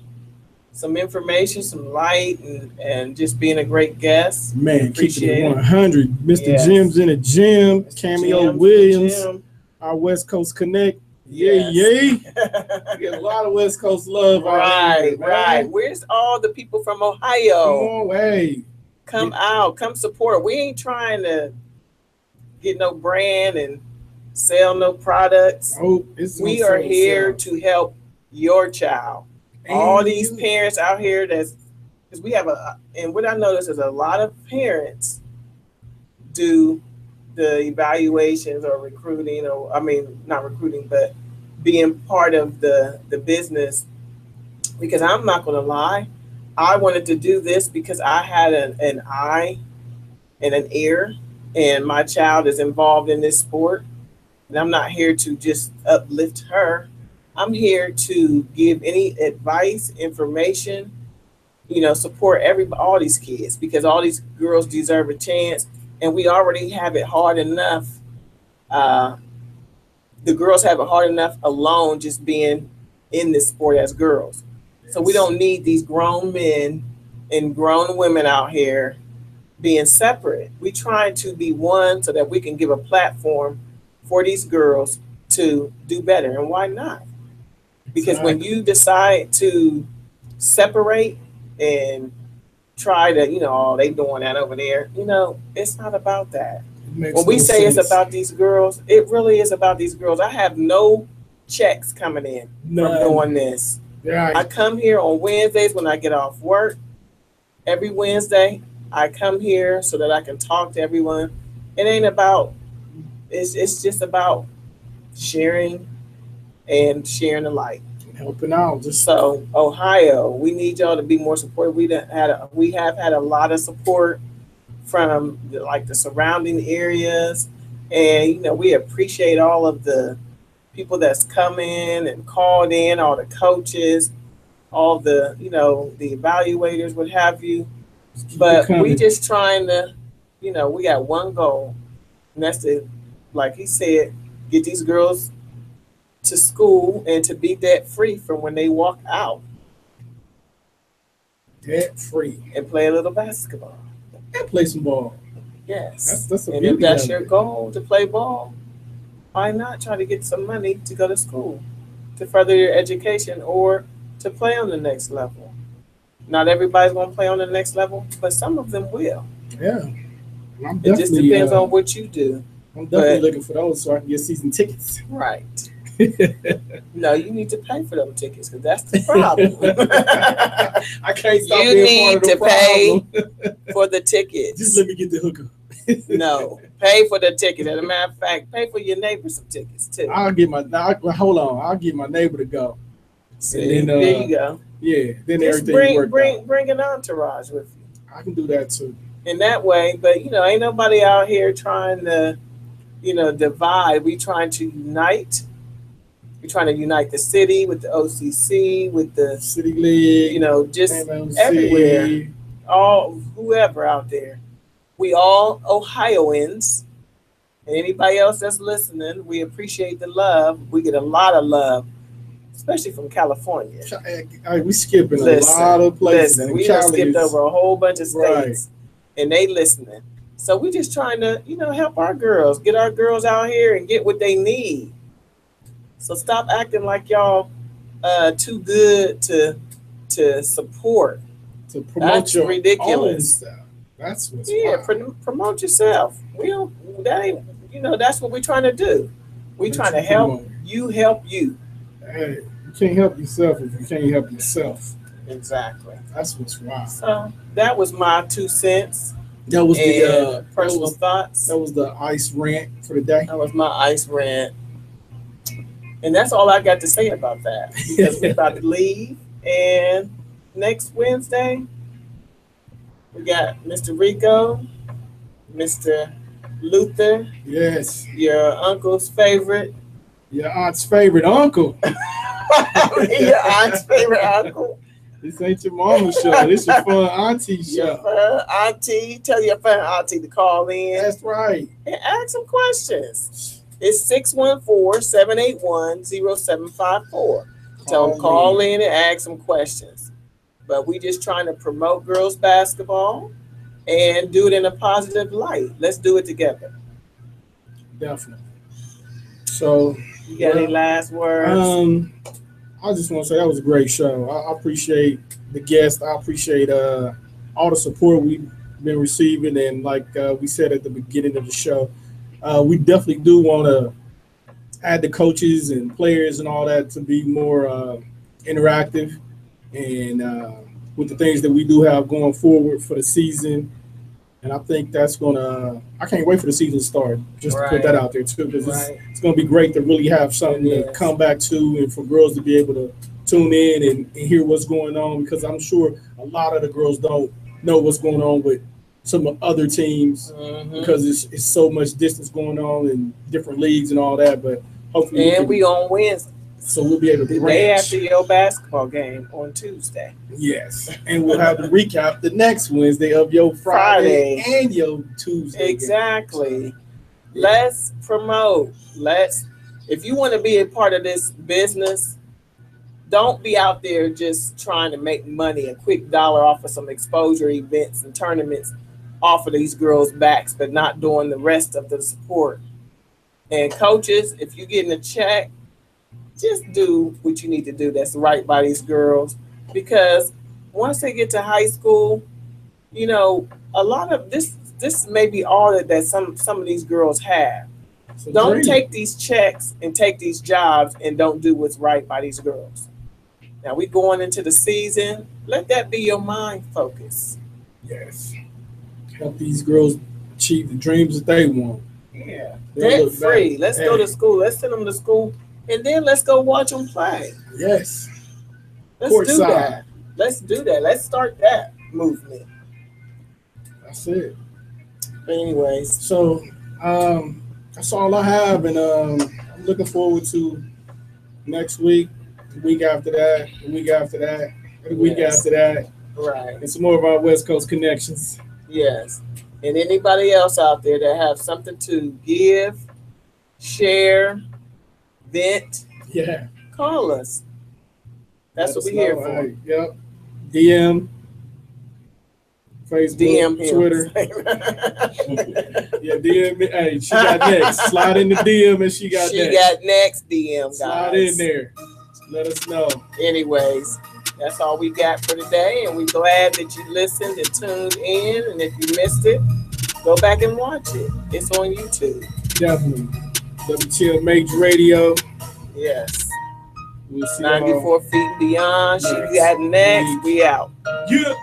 Speaker 5: information, some light, and just being a great guest.
Speaker 6: Man, keeping it 100. Mr. Jim's in the gym. Cameo Williams, our West Coast Connect. Yeah. Get a lot of West Coast love.
Speaker 5: Right. Where's all the people from Ohio?
Speaker 6: Come on, hey.
Speaker 5: Come out, come support. We ain't trying to get no brand and sell no products.
Speaker 6: Oh,
Speaker 5: we are here to help your child. All these parents out here because we have and what I notice is a lot of parents do the evaluations or recruiting, or not recruiting, but being part of the business. Because I'm not going to lie, I wanted to do this because I had an eye and an ear, and my child is involved in this sport. And I'm not here to just uplift her. I'm here to give any advice, information, support all these kids, because all these girls deserve a chance, and we already have it hard enough. The girls have it hard enough alone just being in this sport as girls. So we don't need these grown men and grown women out here being separate. We trying to be one so that we can give a platform for these girls to do better. And why not? Because when you decide to separate and try to, they doing that over there, it's not about that. When we say it's about these girls, it really is about these girls. I have no checks coming in from doing this.
Speaker 6: Yeah.
Speaker 5: I come here on Wednesdays when I get off work. Every Wednesday, I come here so that I can talk to everyone. It ain't about, it's just about sharing the light.
Speaker 6: Helping out.
Speaker 5: So Ohio, we need y'all to be more supportive. We have had a lot of support from the surrounding areas, and we appreciate all of the people that's come in and called in, all the coaches, all the the evaluators, what have you. But we just trying to, we got one goal, and that's to, like he said, get these girls to school and to be debt free from when they walk out.
Speaker 6: Debt free.
Speaker 5: And play a little basketball.
Speaker 6: And play some ball.
Speaker 5: Yes.
Speaker 6: That's
Speaker 5: and if that's your goal, to play ball, why not try to get some money to go to school, to further your education, or to play on the next level? Not everybody's going to play on the next level, but some of them will.
Speaker 6: Yeah.
Speaker 5: It just depends on what you do.
Speaker 6: I'm definitely looking for those so I can get season tickets.
Speaker 5: Right. No, you need to pay for them tickets, because that's the problem.
Speaker 6: I can't stop
Speaker 5: you
Speaker 6: being part of the problem.
Speaker 5: Pay for the tickets.
Speaker 6: Just let me get the hookup.
Speaker 5: No, pay for the ticket. As a matter of fact, pay for your neighbor some tickets too.
Speaker 6: I'll get my neighbor to go.
Speaker 5: See, and then, there you go.
Speaker 6: Yeah, then
Speaker 5: just bring an entourage with you.
Speaker 6: I can do that too.
Speaker 5: In that way, but ain't nobody out here trying to, divide. We trying to unite. We're trying to unite the city with the OCC, with the
Speaker 6: City League,
Speaker 5: just
Speaker 6: MLC.
Speaker 5: Everywhere. All whoever out there. We all Ohioans, and anybody else that's listening, we appreciate the love. We get a lot of love, especially from California.
Speaker 6: We skipping a lot of places.
Speaker 5: We done skipped over a whole bunch of states, and they listening. So we just trying to, help our girls, get our girls out here and get what they need. So stop acting like y'all too good to support.
Speaker 6: To promote
Speaker 5: That's
Speaker 6: your
Speaker 5: ridiculous.
Speaker 6: own stuff. That's what's
Speaker 5: promote yourself. We don't. That ain't. That's what we're trying to do. We're trying to help you help you.
Speaker 6: Hey, you can't help yourself if you can't help yourself.
Speaker 5: Exactly.
Speaker 6: That's what's wild.
Speaker 5: So that was my 2 cents.
Speaker 6: That was the
Speaker 5: personal thoughts.
Speaker 6: That was the ice rant for the day.
Speaker 5: That was my ice rant. And that's all I got to say about that. Because we're about to leave. And next Wednesday, we got Mr. Rico, Mr. Luther.
Speaker 6: Yes.
Speaker 5: Your uncle's favorite.
Speaker 6: Your aunt's favorite uncle.
Speaker 5: Your aunt's favorite uncle.
Speaker 6: This ain't your mama's show. This your fun auntie show.
Speaker 5: Your fun auntie. Tell your fun auntie to call in.
Speaker 6: That's right.
Speaker 5: And ask some questions. It's 614-781-0754. Tell them call in and ask some questions. But we just trying to promote girls basketball and do it in a positive light. Let's do it together.
Speaker 6: Definitely. So,
Speaker 5: you got any last words?
Speaker 6: I just want to say that was a great show. I appreciate the guests. I appreciate all the support we've been receiving. And like we said at the beginning of the show, we definitely do want to add the coaches and players and all that to be more interactive and with the things that we do have going forward for the season. And I think that's going to – I can't wait for the season to start, just to put that out there too, because it's going to be great to really have something to come back to and for girls to be able to tune in and hear what's going on, because I'm sure a lot of the girls don't know what's going on with some other teams because it's so much distance going on in different leagues and all that. But hopefully –
Speaker 5: we on Wednesday.
Speaker 6: So we'll be able to
Speaker 5: the day after your basketball game on Tuesday.
Speaker 6: Yes, and we'll have to recap the next Wednesday of your Friday and your Tuesday.
Speaker 5: Exactly. Game. Let's promote. If you want to be a part of this business, don't be out there just trying to make money, a quick dollar off of some exposure events and tournaments off of these girls' backs, but not doing the rest of the support. And coaches, if you're getting a check, just do what you need to do that's right by these girls, because once they get to high school, a lot of this may be all that some of these girls have. Don't take these checks and take these jobs and don't do what's right by these girls. Now we going into the season. Let that be your mind focus.
Speaker 6: Yes. Help these girls achieve the dreams that they want.
Speaker 5: Yeah. Debt free. Let's go to school. Let's send them to school. And then let's go watch them play.
Speaker 6: Yes.
Speaker 5: Let's do that. Let's do that. Let's start that movement.
Speaker 6: That's it.
Speaker 5: But anyways.
Speaker 6: So that's all I have. And I'm looking forward to next week, the week after that, the week after that, the week after that.
Speaker 5: Right.
Speaker 6: And some more of our West Coast connections.
Speaker 5: Yes. And anybody else out there that have something to give, share, vent, call us. That's what we're here for.
Speaker 6: Yep. DM, Facebook,
Speaker 5: DM
Speaker 6: Twitter. DM me. Hey, she got next. Slide in the DM and she got next.
Speaker 5: She got next DM, guys.
Speaker 6: Slide in there. Let us know.
Speaker 5: Anyways, that's all we got for today. And we're glad that you listened and tuned in. And if you missed it, go back and watch it. It's on YouTube.
Speaker 6: Definitely. WTMH Radio.
Speaker 5: Yes.
Speaker 6: We'll see
Speaker 5: 94 feet beyond. She got next. We out.
Speaker 6: Yeah.